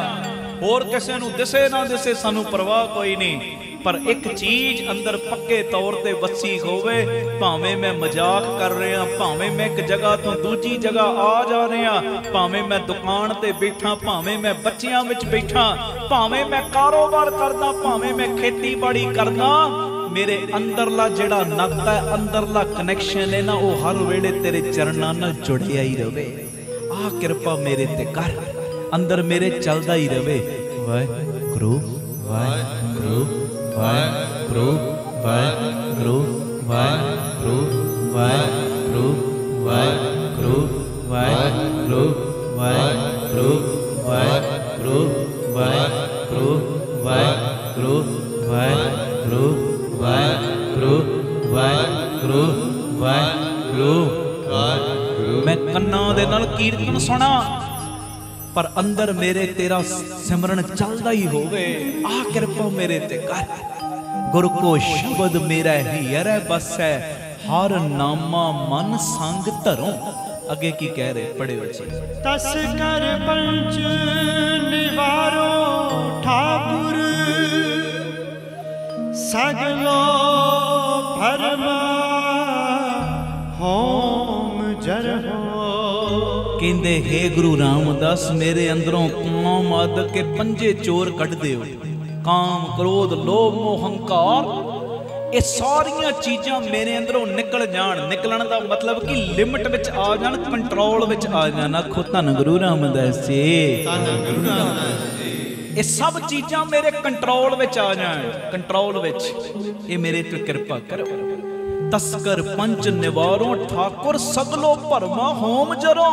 होर किसे नू दिसे ना दिसे सानू परवाह कोई नहीं पर एक चीज अंदर पक्के तौर ते वसी होवे भावें मैं मजाक कर रहा भावें मैं एक जगह तो दूजी जगह आ जा रहा भावें मैं दुकान ते बैठा भावें मैं बच्चियां विच बैठा भावें मैं कारोबार करदा भावें मैं खेतीबाड़ी करदा मेरे अंदरला जिहड़ा नाता है अंदरला कनैक्शन है ना वो हर वेले तेरे चरणां नाल जुड़िया ही रवे। आ कृपा मेरे ते कर अंदर मेरे चलदा ही रवे। वाहिगुरु वाहिगुरु वाहिगुरु ਵਾਹਿਗੁਰੂ ਵਾਹਿਗੁਰੂ ਵਾਹਿਗੁਰੂ ਵਾਹਿਗੁਰੂ ਵਾਹਿਗੁਰੂ ਵਾਹਿਗੁਰੂ ਵਾਹਿਗੁਰੂ ਵਾਹਿਗੁਰੂ ਵਾਹਿਗੁਰੂ ਵਾਹਿਗੁਰੂ ਵਾਹਿਗੁਰੂ ਵਾਹਿਗੁਰੂ ਵਾਹਿਗੁਰੂ ਵਾਹਿਗੁਰੂ ਵਾਹਿਗੁਰੂ। ਮੈਂ ਕੰਨਾਂ ਦੇ ਨਾਲ ਕੀਰਤਨ ਸੁਣਾ ਪਰ ਅੰਦਰ ਮੇਰੇ ਤੇਰਾ ਸਿਮਰਨ ਚੱਲਦਾ ਹੀ ਹੋਵੇ। ਆ ਕਿਰਪਾ ਮੇਰੇ ਤੇ ਕਰ। ਗੁਰ ਕੋ ਸ਼ਬਦ ਮੇਰਾ ਹੀਰੇ ਬਸੈ ਹਰ ਨਾਮਾ ਮਨ ਸੰਗ ਧਰੋਂ। ਅੱਗੇ ਕੀ ਕਹਿ ਰਹੇ ਪੜਿਓ ਜੀ। ਤਸ ਕਰ ਪੰਚ ਨਿਵਾਰੋ ਠਾਕੁਰ ਸਗਲੋ ਭਰਮਾ ਹੋਮ ਜਰਹੋ। ਕਹਿੰਦੇ ਹੇ ਗੁਰੂ ਰਾਮਦਾਸ ਮੇਰੇ ਅੰਦਰੋਂ ਕਾਮ ਆਦਿ ਕੇ ਪੰਜੇ ਚੋਰ ਕੱਢ ਦਿਓ। ਕਾਮ ਕ੍ਰੋਧ ਲੋਭ ਮੋਹ ਹੰਕਾਰ ਇਹ ਸਾਰੀਆਂ ਚੀਜ਼ਾਂ ਮੇਰੇ ਅੰਦਰੋਂ ਨਿਕਲ ਜਾਣ। ਨਿਕਲਣ ਦਾ ਮਤਲਬ ਕਿ ਲਿਮਟ ਵਿੱਚ ਆ ਜਾਣ, ਕੰਟਰੋਲ ਵਿੱਚ ਆ ਜਾਣ। ਆਖੋ ਧੰਨ ਗੁਰੂ ਰਾਮਦਾਸ ਜੀ, ਧੰਨ ਗੁਰੂ ਰਾਮਦਾਸ ਜੀ। ਇਹ ਸਭ ਚੀਜ਼ਾਂ ਮੇਰੇ ਕੰਟਰੋਲ ਵਿੱਚ ਆ ਜਾਣ। ਕੰਟਰੋਲ ਵਿੱਚ ਇਹ ਮੇਰੇ ਤੇ ਕਿਰਪਾ ਕਰੋ। ਤਸਕਰ ਪੰਚ ਨਿਵਾਰੋ ਠਾਕੁਰ ਸਗਲੋ ਭਰਮਾ ਹੋਮ ਜਰੋ।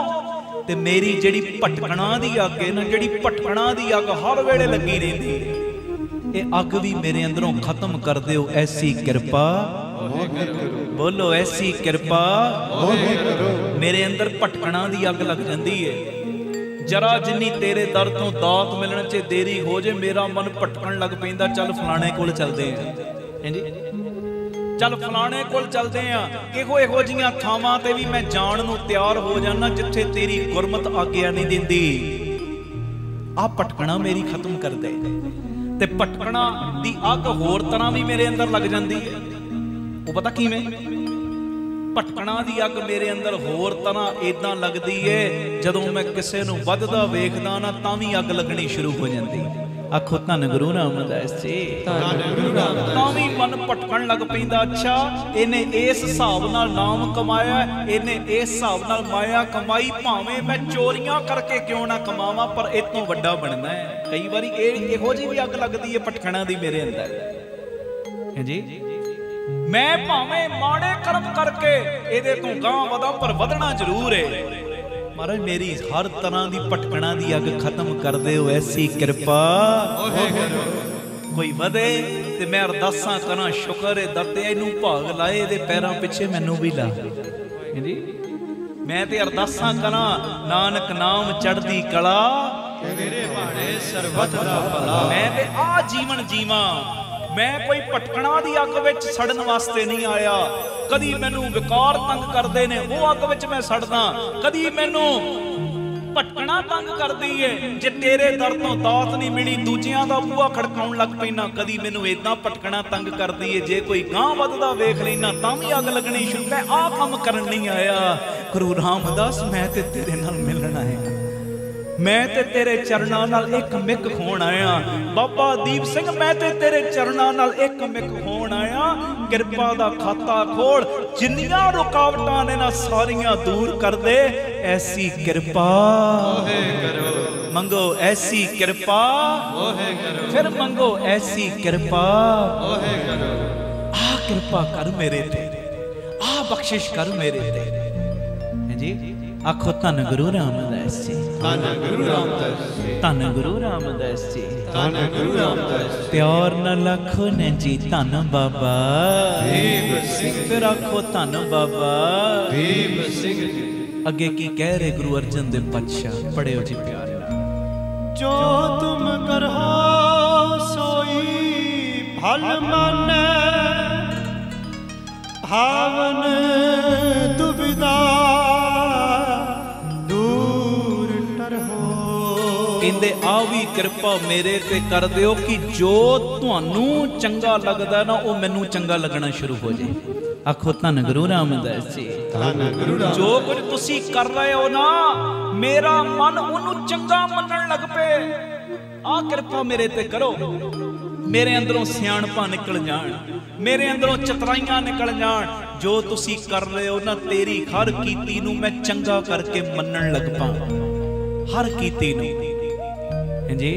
ਤੇ ਮੇਰੀ ਜਿਹੜੀ ਭਟਕਣਾ ਦੀ ਅੱਗ ਹੈ ਨਾ, ਜਿਹੜੀ ਭਟਕਣਾ ਦੀ ਅੱਗ ਹਰ ਵੇਲੇ ਲੱਗੀ ਰਹਿੰਦੀ ਹੈ, ਇਹ ਅੱਗ ਵੀ ਮੇਰੇ ਅੰਦਰੋਂ ਖਤਮ ਕਰ ਦਿਓ। ਐਸੀ ਕਿਰਪਾ ਬੋਲੋ, ਐਸੀ ਕਿਰਪਾ ਮੇਰੇ ਅੰਦਰ ਭਟਕਣਾ ਦੀ ਅੱਗ ਲੱਗ ਜਾਂਦੀ ਹੈ। ਜਰਾ ਜਿੰਨੀ ਤੇਰੇ ਦਰ ਤੋਂ ਦਾਤ ਮਿਲਣ 'ਚ ਦੇਰੀ ਹੋ ਜੇ ਮੇਰਾ ਮਨ ਭਟਕਣ ਲੱਗ ਪੈਂਦਾ। ਚੱਲ ਫਲਾਣੇ ਕੋਲ ਚੱਲਦੇ ਆ, ਹਾਂਜੀ ਚੱਲ ਫਲਾਣੇ ਕੋਲ ਚੱਲਦੇ ਆ। ਇਹੋ ਜਿਹੀਆਂ ਥਾਵਾਂ ਤੇ ਵੀ ਮੈਂ ਜਾਣ ਨੂੰ ਤਿਆਰ ਹੋ ਜਾਣਾ ਜਿੱਥੇ ਤੇਰੀ ਗੁਰਮਤ ਆਗਿਆ ਨਹੀਂ ਦਿੰਦੀ। ਆ ਭਟਕਣਾ ਮੇਰੀ ਖਤਮ ਕਰ ਦੇ। ਤੇ ਭਟਕਣਾ ਦੀ ਅੱਗ ਹੋਰ ਤਰ੍ਹਾਂ ਵੀ ਮੇਰੇ ਅੰਦਰ ਲੱਗ ਜਾਂਦੀ ਹੈ। ਉਹ ਪਤਾ ਕਿਵੇਂ? ਭਟਕਣਾ ਦੀ ਅੱਗ ਮੇਰੇ ਅੰਦਰ ਹੋਰ ਤਰ੍ਹਾਂ ਇਦਾਂ ਲੱਗਦੀ ਏ, ਜਦੋਂ ਮੈਂ ਕਿਸੇ ਨੂੰ ਵੱਧਦਾ ਵੇਖਦਾ ਨਾ ਤਾਂ ਵੀ ਅੱਗ ਲੱਗਣੀ ਸ਼ੁਰੂ ਹੋ ਜਾਂਦੀ। ਆਖੋ ਧੰਨ ਗੁਰੂ ਰਾਮਦਾਸ ਜੀ, ਧੰਨ ਗੁਰੂ ਰਾਮਦਾਸ। ਤਾਂ ਵੀ ਮਨ ਭਟਕਣ ਲੱਗ ਪੈਂਦਾ। ਅੱਛਾ ਇਹਨੇ ਇਸ ਹਿਸਾਬ ਨਾਲ ਨਾਮ ਕਮਾਇਆ, ਇਹਨੇ ਇਸ ਹਿਸਾਬ ਨਾਲ ਮਾਇਆ ਕਮਾਈ। ਭਾਵੇਂ ਮੈਂ ਚੋਰੀਆਂ ਕਰਕੇ ਕਿਉਂ ਨਾ ਕਮਾਵਾਂ, ਪਰ ਇਹ ਤੋਂ ਵੱਡਾ ਬਣਨਾ ਹੈ। ਕਈ ਵਾਰੀ ਇਹੋ ਜਿਹੀ ਵੀ ਅੱਗ ਲੱਗਦੀ ਹੈ ਭਟਕਣਾ ਦੀ ਮੇਰੇ ਅੰਦਰ, ਹਾਂਜੀ। ਮੈਂ ਭਾਵੇਂ ਮਾੜੇ ਕਰਮ ਕਰਕੇ ਇਹਦੇ ਤੋਂ ਗਾਂਹ ਵਧਾਂ, ਪਰ ਵਧਣਾ ਜ਼ਰੂਰ ਹੈ। ਮਹਾਰਾਜ ਮੇਰੀ ਹਰ ਤਰ੍ਹਾਂ ਦੀ ਭਟਕਣਾ ਦੀ ਅੱਗ ਖਤਮ ਕਰ ਦਿਓ। ਐਸੀ ਕਿਰਪਾ ਕੋਈ ਵਧੇ ਤੇ ਮੈਂ ਅਰਦਾਸਾਂ ਕਰਾਂ। ਸ਼ੁਕਰ ਹੈ ਦਾਤੇ ਇਹਨੂੰ ਭਾਗ ਲਾਏ, ਇਹਦੇ ਪੈਰਾਂ ਪਿੱਛੇ ਮੈਨੂੰ ਵੀ ਲਾ। ਹਾਂਜੀ ਮੈਂ ਤੇ ਅਰਦਾਸਾਂ ਕਰਾਂ। ਨਾਨਕ ਨਾਮ ਚੜ੍ਹਦੀ ਕਲਾ ਤੇਰੇ ਭਾਣੇ ਸਰਬਤ ਦਾ ਭਲਾ। ਮੈਂ ਤੇ ਆ ਜੀਵਨ ਜੀਵਾਂ। ਮੈਂ ਕੋਈ ਭਟਕਣਾ ਦੀ ਅੱਗ ਵਿੱਚ ਸੜਨ ਵਾਸਤੇ ਨਹੀਂ ਆਇਆ। ਕਦੀ ਮੈਨੂੰ ਵਿਕਾਰ ਤੰਗ ਕਰਦੇ ਨੇ, ਉਹ ਅੱਗ ਵਿੱਚ ਮੈਂ ਸੜਦਾ। ਕਦੀ ਮੈਨੂੰ ਭਟਕਣਾ ਤੰਗ ਕਰਦੀ ਏ, ਜੇ ਤੇਰੇ ਦਰ ਤੋਂ ਦਾਤ ਨਹੀਂ ਮਿਲੀ ਦੂਜਿਆਂ ਦਾ ਬੂਹਾ ਖੜਕਾਉਣ ਲੱਗ ਪੈਣਾ। ਕਦੀ ਮੈਨੂੰ ਏਦਾਂ ਭਟਕਣਾ ਤੰਗ ਕਰਦੀ ਏ, ਜੇ ਕੋਈ ਗਾਂਹ ਵੱਧਦਾ ਵੇਖ ਲੈਣਾ ਤਾਂ ਵੀ ਅੱਗ ਲੱਗਣੀ ਸ਼ੁਰੂ। ਮੈਂ ਆਹ ਕੰਮ ਕਰਨ ਨਹੀਂ ਆਇਆ। ਗੁਰੂ ਰਾਮਦਾਸ ਮੈਂ ਤੇ ਤੇਰੇ ਨਾਲ ਮਿਲਣ ਆਇਆ। ਮੈਂ ਤੇ ਤੇਰੇ ਚਰਨਾਂ ਨਾਲ ਇੱਕ ਮਿੱਕ ਹੋਣ ਆਇਆ। ਬਾਬਾ ਦੀਪ ਸਿੰਘ ਮੈਂ ਤੇ ਤੇਰੇ ਚਰਨਾਂ ਨਾਲ ਇੱਕ ਮਿੱਕ ਹੋਣ ਆਇਆ। ਕਿਰਪਾ ਦਾ ਖਾਤਾ ਖੋਲ, ਜਿੰਨੀਆਂ ਰੁਕਾਵਟਾਂ ਨੇ ਨਾ ਸਾਰੀਆਂ ਦੂਰ ਕਰ ਦੇ। ਐਸੀ ਕਿਰਪਾ ਕਰੋ, ਮੰਗੋ ਐਸੀ ਕਿਰਪਾ ਕਰੋ, ਫਿਰ ਮੰਗੋ ਐਸੀ ਕਿਰਪਾ ਕਰੋ। ਆ ਕਿਰਪਾ ਕਰ ਮੇਰੇ ਤੇ, ਆ ਬਖਸ਼ਿਸ਼ ਕਰ ਮੇਰੇ ਤੇ। ਹਾਂਜੀ ਆਖੋ ਧੰਨ ਗੁਰੂ ਰਾਮਦਾਸ ਜੀ, ਧੰਨ ਗੁਰੂ ਰਾਮਦਾਸ ਜੀ, ਧੰਨ ਗੁਰੂ ਰਾਮਦਾਸ ਜੀ, ਧੰਨ ਗੁਰੂ ਰਾਮਦਾਸ ਜੀ। ਪਿਆਰ ਨਾਲ ਆਖੋ ਨੇ ਜੀ ਧੰਨ ਬਾਬਾ ਦੀਪ ਸਿੰਘ। ਫਿਰ ਆਖੋ ਧੰਨ ਬਾਬਾ ਦੀਪ ਸਿੰਘ ਜੀ। ਅੱਗੇ ਕੀ ਕਹਿ ਰਹੇ ਗੁਰੂ ਅਰਜਨ ਦੇਵ ਪਾਤਸ਼ਾਹ, ਪੜਿਓ ਜੀ ਪਿਆਰ ਨਾਲ। ਜੋ ਤੁਮ ਕਰਹੁ ਸੋਈ ਭਲ ਮਾਨੈ, ਭਾਵਨ ਦੁਬਿਧਾ ਦੂਰ ਟਰਹੁ। ਕਹਿੰਦੇ ਆ ਵੀ ਕਿਰਪਾ ਮੇਰੇ ਤੇ ਕਰ ਦਿਓ ਕਿ ਜੋ ਤੁਹਾਨੂੰ ਚੰਗਾ ਲੱਗਦਾ ਨਾ ਉਹ ਮੈਨੂੰ ਚੰਗਾ ਲੱਗਣਾ ਸ਼ੁਰੂ ਹੋ ਜਾਏ। ਆਖੋ ਧੰਨ ਗੁਰੂ ਰਾਮਦਾਸ ਜੀ, ਧੰਨ ਗੁਰੂ ਰਾਮਦਾਸ। ਜੋ ਕੁਝ ਤੁਸੀਂ ਕਰ ਰਹੇ ਹੋ ਨਾ ਮੇਰਾ ਮਨ ਉਹਨੂੰ ਚੰਗਾ ਮੰਨਣ ਲੱਗ ਪਏ। ਆ ਕਿਰਪਾ ਮੇਰੇ ਤੇ ਕਰੋ। ਮੇਰੇ ਅੰਦਰੋਂ ਸਿਆਣਪਾਂ ਨਿਕਲ ਜਾਣ, ਮੇਰੇ ਅੰਦਰੋਂ ਚਤਰਾਈਆਂ ਨਿਕਲ ਜਾਣ। ਜੋ ਤੁਸੀਂ ਕਰ ਰਹੇ ਹੋ ਨਾ ਤੇਰੀ ਹਰ ਕੀਤੀ ਨੂੰ ਮੈਂ ਚੰਗਾ ਕਰਕੇ ਮੰਨਣ ਲੱਗ ਪਾਂ, ਹਰ ਕੀਤੀ ਨੂੰ। ਹਾਂਜੀ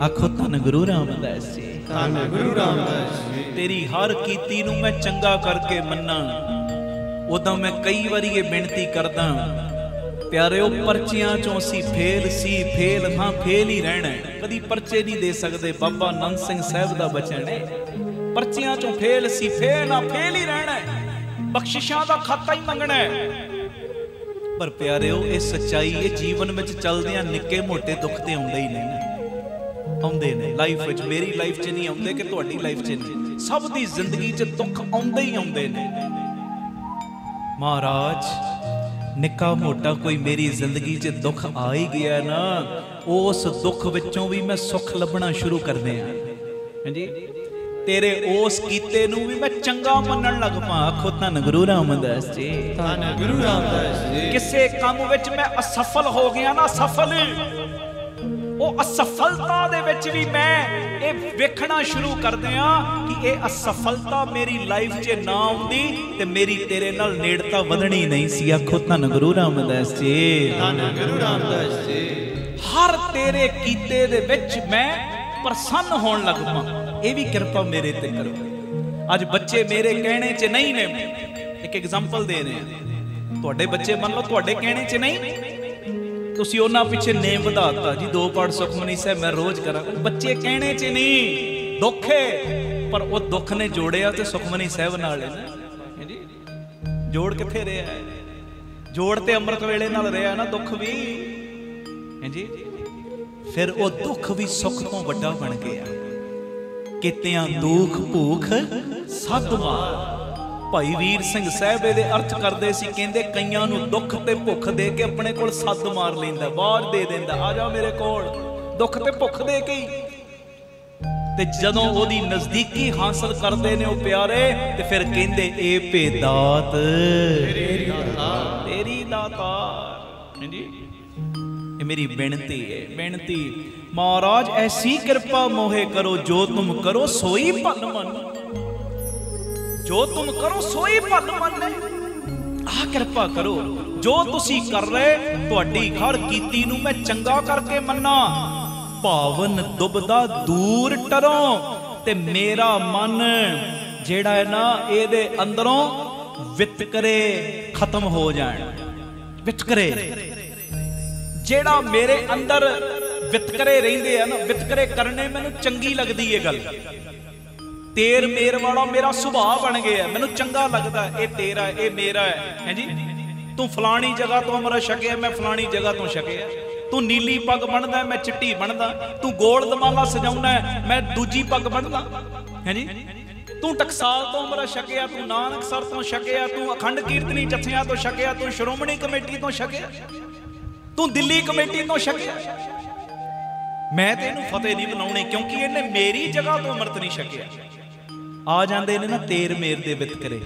ਆਖੋ ਧੰਨ ਗੁਰੂ ਰਾਮਦਾਸ ਜੀ, ਧੰਨ ਗੁਰੂ ਰਾਮਦਾਸ ਜੀ। ਤੇ तेरी हर कीती नूं मैं चंगा करके मन्ना। उदां मैं कई वारी ये बेनती करदा प्यारिओ, परचियां चों सी फेल हाँ फेल ही रहना है, कदी परचे नहीं दे सकते। बाबा नंद सिंह साहब दा बचन है, परचियां चों फेल हाँ फेल ही रहना है, बख्शिशां दा खाता ही मंगना है। पर प्यारिओ ये सच्चाई है, जीवन में चलदियां निक्के मोटे दुख ते आउंदे ही नहीं, आउंदे ने लाइफ विच। मेरी लाइफ च नहीं आउंदे कि तुहाडी लाइफ च नहीं, सब दी जिंदगी च दुख आउंदे ही आउंदे ने। महाराज निक्का मोटा कोई मेरी जिंदगी च दुख आ ही गया ना, उस दुख विचों भी मैं सुख लभना शुरू कर दिया। हां जी, तेरे उस कीते नूं भी मैं चंगा मनन लग पा। आखो धन गुरु रामदास जी, धन गुरु रामदास जी। किसे काम विच मैं असफल हो गया ना, सफल ਉਹ ਅਸਫਲਤਾ ਦੇ ਵਿੱਚ ਵੀ ਮੈਂ ਇਹ ਵੇਖਣਾ ਸ਼ੁਰੂ ਕਰ ਦਿਆਂ ਕਿ ਇਹ ਅਸਫਲਤਾ ਮੇਰੀ ਲਾਈਫ 'ਚ ਨਾ ਆਉਂਦੀ ਤੇ ਮੇਰੀ ਤੇਰੇ ਨਾਲ ਨੇੜਤਾ ਵਧਣੀ ਨਹੀਂ ਸੀ। ਆਖੋ ਧੰਨ ਗੁਰੂ ਰਾਮਦਾਸ ਜੀ, ਧੰਨ ਗੁਰੂ ਰਾਮਦਾਸ ਜੀ। ਹਰ ਤੇਰੇ ਕੀਤੇ ਦੇ ਵਿੱਚ ਮੈਂ ਪ੍ਰਸੰਨ ਹੋਣ ਲੱਗ ਪਾ। ਇਹ ਵੀ ਕਿਰਪਾ ਮੇਰੇ ਤੇ ਕਰੋ। ਅੱਜ ਬੱਚੇ ਮੇਰੇ ਕਹਿਣੇ 'ਚ ਨਹੀਂ ਨੇ, ਇੱਕ ਐਗਜ਼ਾਮਪਲ ਦੇ ਰਹੇ ਆ, ਤੁਹਾਡੇ ਬੱਚੇ ਮੰਨ ਲਓ ਤੁਹਾਡੇ ਕਹਿਣੇ 'ਚ ਨਹੀਂ, ਤੁਸੀਂ ਉਹਨਾਂ ਪਿੱਛੇ ਨੇਮ ਵਧਾਤਾ ਜੀ, 2 ਪਾਠ ਸੁਖਮਨੀ ਸਾਹਿਬ ਮੈਂ ਰੋਜ਼ ਕਰਾਂ। ਬੱਚੇ ਕਹਿਣੇ 'ਚ ਨਹੀਂ, ਦੁੱਖ ਹੈ, ਪਰ ਉਹ ਦੁੱਖ ਨੇ ਜੋੜਿਆ ਤੇ ਸੁਖਮਨੀ ਸਾਹਿਬ ਨਾਲ ਹੈ ਨਾ। ਹਾਂਜੀ, ਜੋੜ ਕਿੱਥੇ ਰਿਹਾ ਹੈ? ਜੋੜ ਤੇ ਅੰਮ੍ਰਿਤ ਵੇਲੇ ਨਾਲ ਰਿਹਾ ਨਾ ਦੁੱਖ ਵੀ। ਹਾਂਜੀ, ਫਿਰ ਉਹ ਦੁੱਖ ਵੀ ਸੁੱਖ ਤੋਂ ਵੱਡਾ ਬਣ ਗਿਆ। ਕਿਤਿਆਂ ਦੁੱਖ ਭੂਖ ਸਾਧੂਆਂ। ਭਾਈ ਵੀਰ ਸਿੰਘ ਸਾਹਿਬ ਇਹਦੇ ਅਰਥ ਕਰਦੇ ਸੀ, ਕਹਿੰਦੇ ਕਈਆਂ ਨੂੰ ਦੁੱਖ ਤੇ ਭੁੱਖ ਦੇ ਕੇ ਆਪਣੇ ਕੋਲ ਸੱਦ ਮਾਰ ਲੈਂਦਾ, ਆਵਾਜ਼ ਦੇ ਦਿੰਦਾ, ਆ ਜਾ ਮੇਰੇ ਕੋਲ, ਦੁੱਖ ਤੇ ਭੁੱਖ ਦੇ ਕੇ। ਤੇ ਜਦੋਂ ਉਹਦੀ ਨਜ਼ਦੀਕੀ ਹਾਸਲ ਕਰਦੇ ਨੇ ਉਹ ਪਿਆਰੇ, ਤੇ ਫਿਰ ਕਹਿੰਦੇ ਇਹ ਭੇਦਾਤ ਤੇਰੀ ਦਾਤਾਰ। ਹਾਂਜੀ, ਇਹ ਮੇਰੀ ਬੇਨਤੀ ਹੈ, ਬੇਨਤੀ ਮਹਾਰਾਜ ਐਸੀ ਕਿਰਪਾ ਮੋਹੇ ਕਰੋ, ਜੋ ਤੁਮ ਕਰੋ ਸੋਈ ਭਲ ਮਨ, ਜੋ ਤੁਮ ਕਰੋ ਸੋਈ ਭਲ ਮਨ। ਆਹ ਕਿਰਪਾ ਕਰੋ, ਜੋ ਤੁਸੀਂ ਕਰ ਰਹੇ ਤੁਹਾਡੀ ਹਰ ਕੀਤੀ ਨੂੰ ਮੈਂ ਚੰਗਾ ਕਰਕੇ ਮੰਨਾ। ਭਾਵਨ ਦੁਬਦਾ ਦੂਰ ਟਰੋ, ਤੇ ਮੇਰਾ ਮਨ ਜਿਹੜਾ ਹੈ ਨਾ ਇਹਦੇ ਅੰਦਰੋਂ ਵਿਤਕਰੇ ਖਤਮ ਹੋ ਜਾਣ। ਵਿਤਕਰੇ ਜਿਹੜਾ ਮੇਰੇ ਅੰਦਰ ਵਿਤਕਰੇ ਰਹਿੰਦੇ ਆ ਨਾ, ਵਿਤਕਰੇ ਕਰਨੇ ਮੈਨੂੰ ਚੰਗੀ ਲੱਗਦੀ ਇਹ ਗੱਲ। ਤੇਰ ਮੇਰ ਵਾਲਾ ਮੇਰਾ ਸੁਭਾਅ ਬਣ ਗਿਆ, ਮੈਨੂੰ ਚੰਗਾ ਲੱਗਦਾ। ਇਹ ਤੇਰਾ, ਇਹ ਮੇਰਾ ਹੈ। ਹਾਂਜੀ, ਤੂੰ ਫਲਾਣੀ ਜਗ੍ਹਾ ਤੋਂ ਅੰਮ੍ਰਿਤ ਛਕਿਆ, ਮੈਂ ਫਲਾਣੀ ਜਗ੍ਹਾ ਤੋਂ ਛਕਿਆ। ਤੂੰ ਨੀਲੀ ਪੱਗ ਬੰਨਦਾ, ਮੈਂ ਚਿੱਟੀ ਬੰਨਦਾ। ਤੂੰ ਗੋਲ ਦਮਾਲਾ ਸਜਾਉਣਾ, ਮੈਂ ਦੂਜੀ ਪੱਗ ਬੰਨਦਾ। ਹਾਂਜੀ, ਤੂੰ ਟਕਸਾਲ ਤੋਂ ਅੰਮ੍ਰਿਤ ਛਕਿਆ, ਤੂੰ ਨਾਨਕਸਰ ਤੋਂ ਛਕਿਆ, ਤੂੰ ਅਖੰਡ ਕੀਰਤਨੀ ਜਥਿਆਂ ਤੋਂ ਛਕਿਆ, ਤੂੰ ਸ਼੍ਰੋਮਣੀ ਕਮੇਟੀ ਤੋਂ ਛਕਿਆ, ਤੂੰ ਦਿੱਲੀ ਕਮੇਟੀ ਤੋਂ ਛਕਿਆ। ਮੈਂ ਤੇ ਇਹਨੂੰ ਫਤਿਹ ਨਹੀਂ ਬਣਾਉਣੀ, ਕਿਉਂਕਿ ਇਹਨੇ ਮੇਰੀ ਜਗ੍ਹਾ ਤੋਂ ਅੰਮ੍ਰਿਤ ਨਹੀਂ ਛਕਿਆ। ਆ ਜਾਂਦੇ ਨੇ ਨਾ ਤੇਰ ਮੇਰ ਦੇ ਵਿਤਕਰੇ।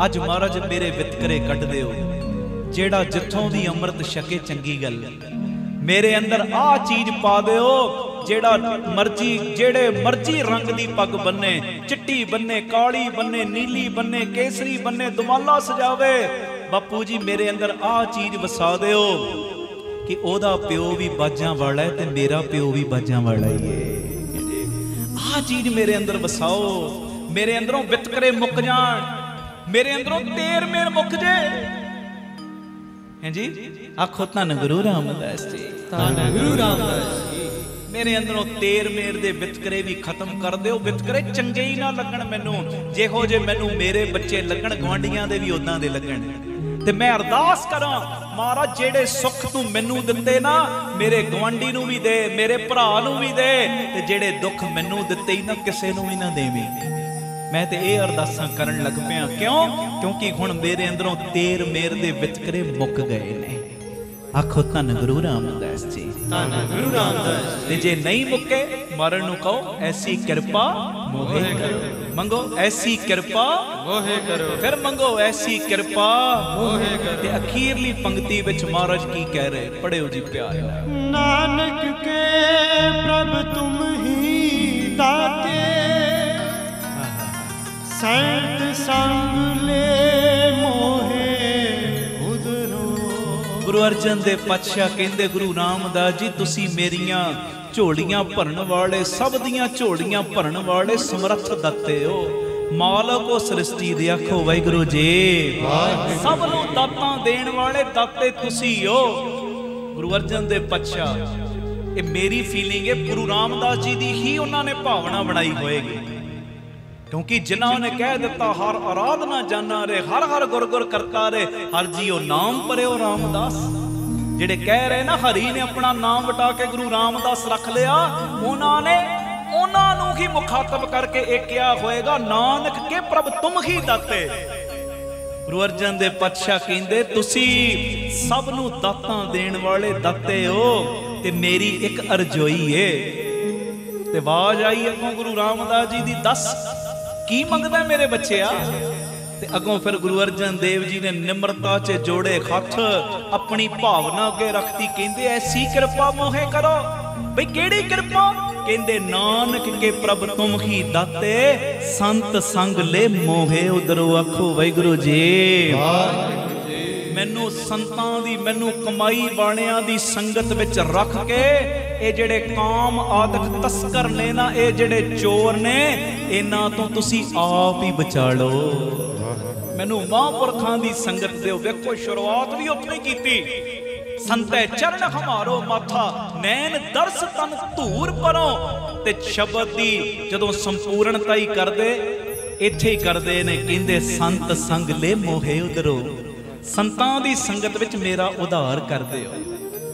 ਅੱਜ ਮਹਾਰਾਜ ਮੇਰੇ ਵਿਤਕਰੇ ਕੱਢ ਦਿਓ, ਜਿਹੜਾ ਜਿੱਥੋਂ ਦੀ ਅੰਮ੍ਰਿਤ ਛਕੇ ਚੰਗੀ ਗੱਲ। ਮੇਰੇ ਅੰਦਰ ਆਹ ਚੀਜ਼ ਪਾ ਦਿਓ, ਜਿਹੜਾ ਮਰਜੀ ਜਿਹੜੇ ਮਰਜੀ ਰੰਗ ਦੀ ਪੱਗ ਬੰਨੇ, ਚਿੱਟੀ ਬੰਨੇ, ਕਾਲੀ ਬੰਨੇ, ਨੀਲੀ ਬੰਨੇ, ਕੇਸਰੀ ਬੰਨੇ, ਦੁਮਾਲਾ ਸਜਾਵੇ। ਬਾਪੂ ਜੀ ਮੇਰੇ ਅੰਦਰ ਆਹ ਚੀਜ਼ ਵਸਾ ਦਿਓ ਕਿ ਉਹਦਾ ਪਿਓ ਵੀ ਬਾਜਾਂ ਵਾਲਾ ਹੈ ਤੇ ਮੇਰਾ ਪਿਓ ਵੀ ਬਾਜਾਂ ਵਾਲਾ ਹੀ ਹੈ। ਆਹ ਚੀਜ਼ ਮੇਰੇ ਅੰਦਰ ਵਸਾਓ, ਮੇਰੇ ਅੰਦਰੋਂ ਵਿਤਕਰੇ ਮੁੱਕ ਜਾਣ, ਮੇਰੇ ਅੰਦਰੋਂ ਤੇਰ ਮੇਰ ਮੁੱਕ ਜੇ। ਹਾਂਜੀ, ਆਖੋ ਧੰਨ ਗੁਰੂ ਰਾਮਦਾਸ ਜੀ, ਧੰਨ ਗੁਰੂ ਰਾਮਦਾਸ ਜੀ। ਮੇਰੇ ਅੰਦਰੋਂ ਤੇਰ ਮੇਰ ਦੇ ਵਿਤਕਰੇ ਵੀ ਖਤਮ ਕਰ ਦਿਓ। ਵਿਤਕਰੇ ਚੰਗੇ ਹੀ ਨਾ ਲੱਗਣ ਮੈਨੂੰ, ਜਿਹੋ ਜੇ ਮੈਨੂੰ ਮੇਰੇ ਬੱਚੇ ਲੱਗਣ, ਗੁਆਂਢੀਆਂ ਦੇ ਵੀ ਉਦਾਂ ਦੇ ਲੱਗਣ। ਤੇ ਮੈਂ ਅਰਦਾਸ ਕਰਾਂ, ਮਹਾਰਾਜ ਜਿਹੜੇ ਸੁੱਖ ਤੂੰ ਮੈਨੂੰ ਦਿੱਤੇ ਨਾ, ਮੇਰੇ ਗੁਆਂਢੀ ਨੂੰ ਵੀ ਦੇ, ਮੇਰੇ ਭਰਾ ਨੂੰ ਵੀ ਦੇ, ਤੇ ਜਿਹੜੇ ਦੁੱਖ ਮੈਨੂੰ ਦਿੱਤੇ ਹੀ ਨਾ ਕਿਸੇ ਨੂੰ ਵੀ ਨਾ ਦੇਵੀਂ। ਮੈਂ ਤੇ ਇਹ ਅਰਦਾਸਾਂ ਕਰਨ ਲੱਗ ਪਿਆ। ਕਿਉਂ? ਕਿਉਂਕਿ ਹੁਣ ਮੇਰੇ ਅੰਦਰੋਂ ਤੇਰ ਮੇਰ ਦੇ ਵਿਤਕਰੇ ਮੁੱਕ ਗਏ ਨੇ। ਆਖੋ ਧੰਨ ਗੁਰੂ ਰਾਮਦਾਸ ਜੀ, ਧੰਨ ਗੁਰੂ ਰਾਮਦਾਸ ਜੀ। ਜੇ ਨਹੀਂ ਮੁੱਕੇ, ਮਰਨ ਨੂੰ ਕਹੋ ਐਸੀ ਕਿਰਪਾ ਮੋਹੇ ਕਰੋ। ਮੰਗੋ ਐਸੀ ਕਿਰਪਾ ਮੋਹੇ ਕਰੋ, ਫਿਰ ਮੰਗੋ ਐਸੀ ਕਿਰਪਾ ਮੋਹੇ ਕਰੋ। ਤੇ ਅਖੀਰਲੀ ਪੰਕਤੀ ਵਿੱਚ ਮਹਾਰਾਜ ਕੀ ਕਹਿ ਰਹੇ, ਪੜਿਓ ਜੀ ਪਿਆਰ ਨਾਲ। ਨਾਨਕ ਕੇ ਪ੍ਰਭ ਤੁਮ ਹੀ ਦਾਤੇ, ਸੰਤ ਸੰਗ ਲੈ ਮੋਹੇ ਉਧਰੋ। ਗੁਰੂ अर्जन दे पातशाह कहंदे गुरु रामदास जी तुसी मेरियां झोलियां भरन वाले, सब दियां झोलियां भरन वाले समर्थ दाते हो, मालक ओ सृष्टि दे। आखो वाहिगुरू जी, सब नूं दातां देण वाले दाते तुसी हो। गुरु अर्जन दे पातशाह, ये मेरी फीलिंग है, गुरु रामदास जी दी ही उन्होंने भावना बनाई होएगी, क्योंकि जिन्होंने कह दिता हर आराधना जाना रे, हर हर गुर गुर करता रे, हर जियो नाम परे ओ रामदास। जेड़े कह रहे ना हरी ने अपना नाम वटा के गुरु रामदास रख लिया, उन्होंने उन्होंने ही मुखातब करके एक क्या होएगा, नानक के प्रभ तुम ही दाते। गुरु अर्जन दे पातशाह कहंदे तुसी सब नूं दातां देण वाले दाते हो, ते मेरी एक अरजोई है। ते आवाज आई अगों गुरु रामदास जी दी, दस की मंगदा मेरे बच्चे आ। ते अगों फिर गुरु अर्जन देव जी ने निम्रता च जोड़े हथ, अपनी भावना अगे रखती, कहंदे ऐसी कृपा मोहे करो। बई केड़ी कृपा? कहंदे नानक के प्रभ तुम ही दाते, संत संग ले मोहे उधरो। आखो वाहिगुरू जी, मैनू संतां दी, मैनू कमाई वालियां दी संगत विच रख के, ये जेड़े काम आदक तस्कर ने ना, ये जेड़े चोर ने, इन्हां तो तुसी आप ही बचा लो। मैनू महापुरखां दी संगत दिओ। वेखो शुरुआत भी उत्थे कीती, संतै चरण हमारो माथा, नैन दर्श तन धूर परो। ते शब्द दी जदों संपूर्णता ही करदे, इत्थे ही करदे ने, कहंदे संत संग ले मोहे उधरो। संतां दी संगत विच मेरा उधार कर दिओ,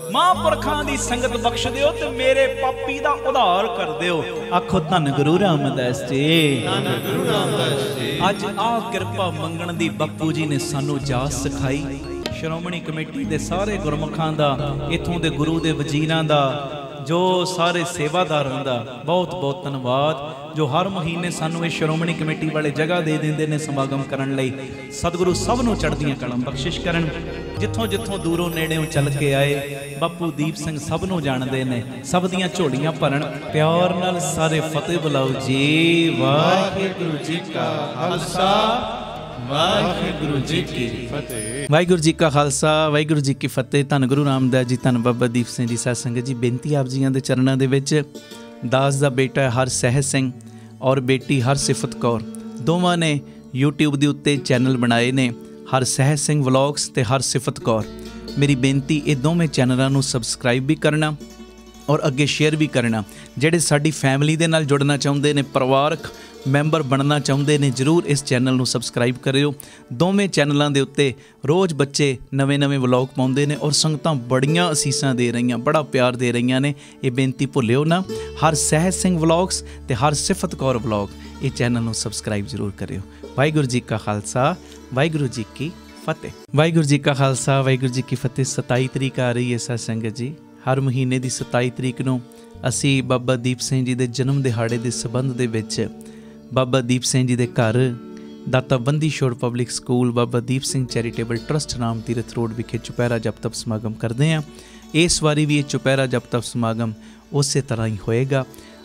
महापुरखां दी संगत बख्श दिओ, ते मेरे पापी दा उधार कर दिओ। आखो धन गुरु रामदास जी, धन गुरु रामदास जी। अज आ किरपा मंगण दी बापू जी ने सानू जाच सिखाई। श्रोमणी कमेटी दे सारे गुरमुखां दा, इथों दे गुरु दे वजीरां दा, जो सारे सेवादारां दा बहुत बहुत धन्नवाद, जो हर महीने सानू ये श्रोमणी कमेटी वाले जगह दे देंदे ने समागम करन लई। सतगुरु सब नूं चढ़दियां कलम बख्शिश करन। जिथों जिथों दूरों नेड़ेों चल के आए, बापू दीप सिंह सब नूं जाणदे ने, सब दियां झोलियां भरन। प्यार नाल सारे फतेह बुलाओ जी। वाहिगुरू जी का खालसा, वाहिगुरू जी की फतेह। वाहिगुरू जी का खालसा, वाहिगुरू जी की फतेह। धन गुरु रामदास जी, धन बाबा दीप सिंह जी। साध संगत जी, बेनती आप जीआं दे चरणां दे विच, दास दा बेटा हर सहज सिंह और बेटी हर सिफत कौर दोवां ने यूट्यूब दे उत्ते चैनल बनाए ने, हर सहज सिंह व्लॉग्स ते हर सिफत कौर। मेरी बेनती ये दोवें चैनलों नूं सबसक्राइब भी करना और अगे शेयर भी करना। ਜਿਹੜੇ ਸਾਡੀ फैमिली ਦੇ ਨਾਲ जुड़ना ਚਾਹੁੰਦੇ ਨੇ, ਪਰਿਵਾਰਕ ਮੈਂਬਰ ਬਣਨਾ ਚਾਹੁੰਦੇ ਨੇ, ਜ਼ਰੂਰ ਇਸ ਚੈਨਲ ਨੂੰ ਸਬਸਕ੍ਰਾਈਬ ਕਰਿਓ। ਦੋਵੇਂ ਚੈਨਲਾਂ ਦੇ ਉੱਤੇ ਰੋਜ਼ ਬੱਚੇ ਨਵੇਂ-ਨਵੇਂ ਵਲੌਗ ਪਾਉਂਦੇ ਨੇ ਔਰ ਸੰਗਤਾਂ ਬੜੀਆਂ ਅਸੀਸਾਂ ਦੇ ਰਹੀਆਂ, ਬੜਾ ਪਿਆਰ ਦੇ ਰਹੀਆਂ ਨੇ। ਇਹ ਬੇਨਤੀ ਭੁੱਲਿਓ ਨਾ, ਹਰ ਸਹਿਜ ਸਿੰਘ ਵਲੌਗਸ ਤੇ ਹਰ ਸਿਫਤ ਕੌਰ ਵਲੌਗ, ਇਹ ਚੈਨਲ ਨੂੰ ਸਬਸਕ੍ਰਾਈਬ ਜ਼ਰੂਰ ਕਰਿਓ। ਵਾਹਿਗੁਰੂ ਜੀ ਕਾ ਖਾਲਸਾ, ਵਾਹਿਗੁਰੂ ਜੀ ਕੀ ਫਤਿਹ। ਵਾਹਿਗੁਰੂ ਜੀ ਕਾ ਖਾਲਸਾ, ਵਾਹਿਗੁਰੂ ਜੀ ਕੀ ਫਤਿਹ। 27 ਤਰੀਕ ਆ ਰਹੀ ਹੈ ਸਾਧ ਸੰਗਤ ਜੀ। ਹਰ ਮਹੀਨੇ ਦੀ 27 ਤਰੀਕ ਨੂੰ ਅਸੀਂ ਬਾਬਾ ਦੀਪ ਸਿੰਘ ਜੀ ਦੇ ਜਨਮ ਦਿਹਾੜੇ ਦੇ ਸੰਬੰਧ ਦੇ ਵਿੱਚ ਬਾਬਾ ਦੀਪ ਸਿੰਘ ਜੀ ਦੇ ਘਰ ਦਾਤਾ Bandi Chhor public school, Baba Deep Singh charitable trust, Ram Tirath road ਵਿਖੇ ਚੁਪਹਿਰਾ ਜਪ ਤਪ ਸਮਾਗਮ ਕਰਦੇ ਹਾਂ। ਇਸ ਵਾਰੀ ਵੀ ਇਹ ਚੁਪਹਿਰਾ ਜਪ ਤਪ ਸਮਾਗਮ ਉਸੇ ਤਰ੍ਹਾਂ ਹੀ ਹੋਏਗਾ।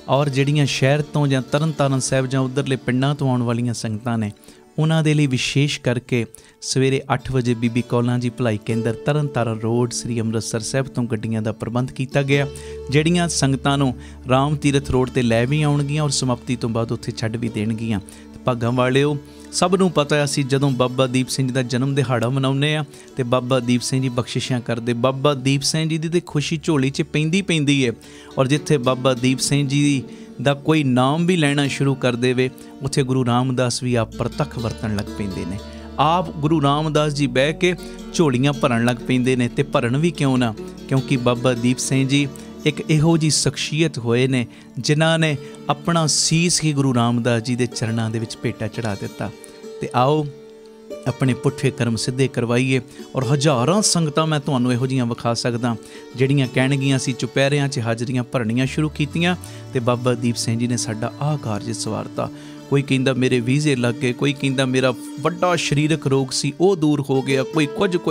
ਔਰ ਜਿਹੜੀਆਂ ਸ਼ਹਿਰ ਤੋਂ ਜਾਂ ਤਰਨ ਤਾਰਨ ਸਾਹਿਬ ਜਾਂ ਉੱਧਰਲੇ ਪਿੰਡਾਂ ਤੋਂ ਆਉਣ ਵਾਲੀਆਂ ਸੰਗਤਾਂ ਨੇ, ਉਹਨਾਂ ਦੇ ਲਈ ਵਿਸ਼ੇਸ਼ ਕਰਕੇ ਸਵੇਰੇ 8 ਵਜੇ ਬੀਬੀ ਕੌਲਾਂ ਜੀ ਭਲਾਈ ਕੇਂਦਰ ਤਰਨ ਤਾਰਨ ਰੋਡ ਸ੍ਰੀ ਅੰਮ੍ਰਿਤਸਰ ਸਾਹਿਬ ਤੋਂ ਗੱਡੀਆਂ ਦਾ ਪ੍ਰਬੰਧ ਕੀਤਾ ਗਿਆ, ਜਿਹੜੀਆਂ ਸੰਗਤਾਂ ਨੂੰ ਰਾਮ ਤੀਰਥ ਰੋਡ 'ਤੇ ਲੈ ਵੀ ਆਉਣਗੀਆਂ ਔਰ ਸਮਾਪਤੀ ਤੋਂ ਬਾਅਦ ਉੱਥੇ ਛੱਡ ਵੀ ਦੇਣਗੀਆਂ। ਭਾਗਾਂ ਵਾਲਿਓ, ਸਭ ਨੂੰ ਪਤਾ ਅਸੀਂ ਜਦੋਂ ਬਾਬਾ ਦੀਪ ਸਿੰਘ ਜੀ ਦਾ ਜਨਮ ਦਿਹਾੜਾ ਮਨਾਉਂਦੇ ਹਾਂ ਅਤੇ ਬਾਬਾ ਦੀਪ ਸਿੰਘ ਜੀ ਬਖਸ਼ਿਸ਼ਾਂ ਕਰਦੇ। ਬਾਬਾ ਦੀਪ ਸਿੰਘ ਜੀ ਦੀ ਤਾਂ ਖੁਸ਼ੀ ਝੋਲੀ 'ਚ ਪੈਂਦੀ ਹੈ। ਔਰ ਜਿੱਥੇ ਬਾਬਾ ਦੀਪ ਸਿੰਘ ਜੀ ਦਾ ਕੋਈ ਨਾਮ ਵੀ ਲੈਣਾ ਸ਼ੁਰੂ ਕਰ ਦੇਵੇ, ਉੱਥੇ ਗੁਰੂ ਰਾਮਦਾਸ ਵੀ ਆਪ ਪ੍ਰਤੱਖ ਵਰਤਣ ਲੱਗ ਪੈਂਦੇ ਨੇ। ਆਪ ਗੁਰੂ ਰਾਮਦਾਸ ਜੀ ਬਹਿ ਕੇ ਝੋਲੀਆਂ ਭਰਨ ਲੱਗ ਪੈਂਦੇ ਨੇ। ਅਤੇ ਭਰਨ ਵੀ ਕਿਉਂ ਨਾ, ਕਿਉਂਕਿ ਬਾਬਾ ਦੀਪ ਸਿੰਘ ਜੀ ਇੱਕ ਇਹੋ ਜਿਹੀ ਸ਼ਖਸੀਅਤ ਹੋਏ ਨੇ ਜਿਨ੍ਹਾਂ ਨੇ ਆਪਣਾ ਸੀਸ ਹੀ ਗੁਰੂ ਰਾਮਦਾਸ ਜੀ ਦੇ ਚਰਨਾਂ ਦੇ ਵਿੱਚ ਭੇਟਾ ਚੜ੍ਹਾ ਦਿੱਤਾ। ਅਤੇ ਆਓ ਆਪਣੇ ਪੁੱਠੇ ਕਰਮ ਸਿੱਧੇ ਕਰਵਾਈਏ। ਔਰ ਹਜ਼ਾਰਾਂ ਸੰਗਤਾਂ ਮੈਂ ਤੁਹਾਨੂੰ ਇਹੋ ਜਿਹੀਆਂ ਵਿਖਾ ਸਕਦਾ ਜਿਹੜੀਆਂ ਕਹਿਣਗੀਆਂ ਅਸੀਂ ਚੁਪਹਿਰਿਆਂ 'ਚ ਹਾਜ਼ਰੀਆਂ ਭਰਨੀਆਂ ਸ਼ੁਰੂ ਕੀਤੀਆਂ ਅਤੇ ਬਾਬਾ ਦੀਪ ਸਿੰਘ ਜੀ ਨੇ ਸਾਡਾ ਆਹ ਕਾਰਜ ਸਵਾਰਤਾ। ਕੋਈ ਕਹਿੰਦਾ ਮੇਰੇ ਵੀਜ਼ੇ ਲੱਗ ਗਏ, ਕੋਈ ਕਹਿੰਦਾ ਮੇਰਾ ਵੱਡਾ ਸਰੀਰਕ ਰੋਗ ਸੀ ਉਹ ਦੂਰ ਹੋ ਗਿਆ, ਕੋਈ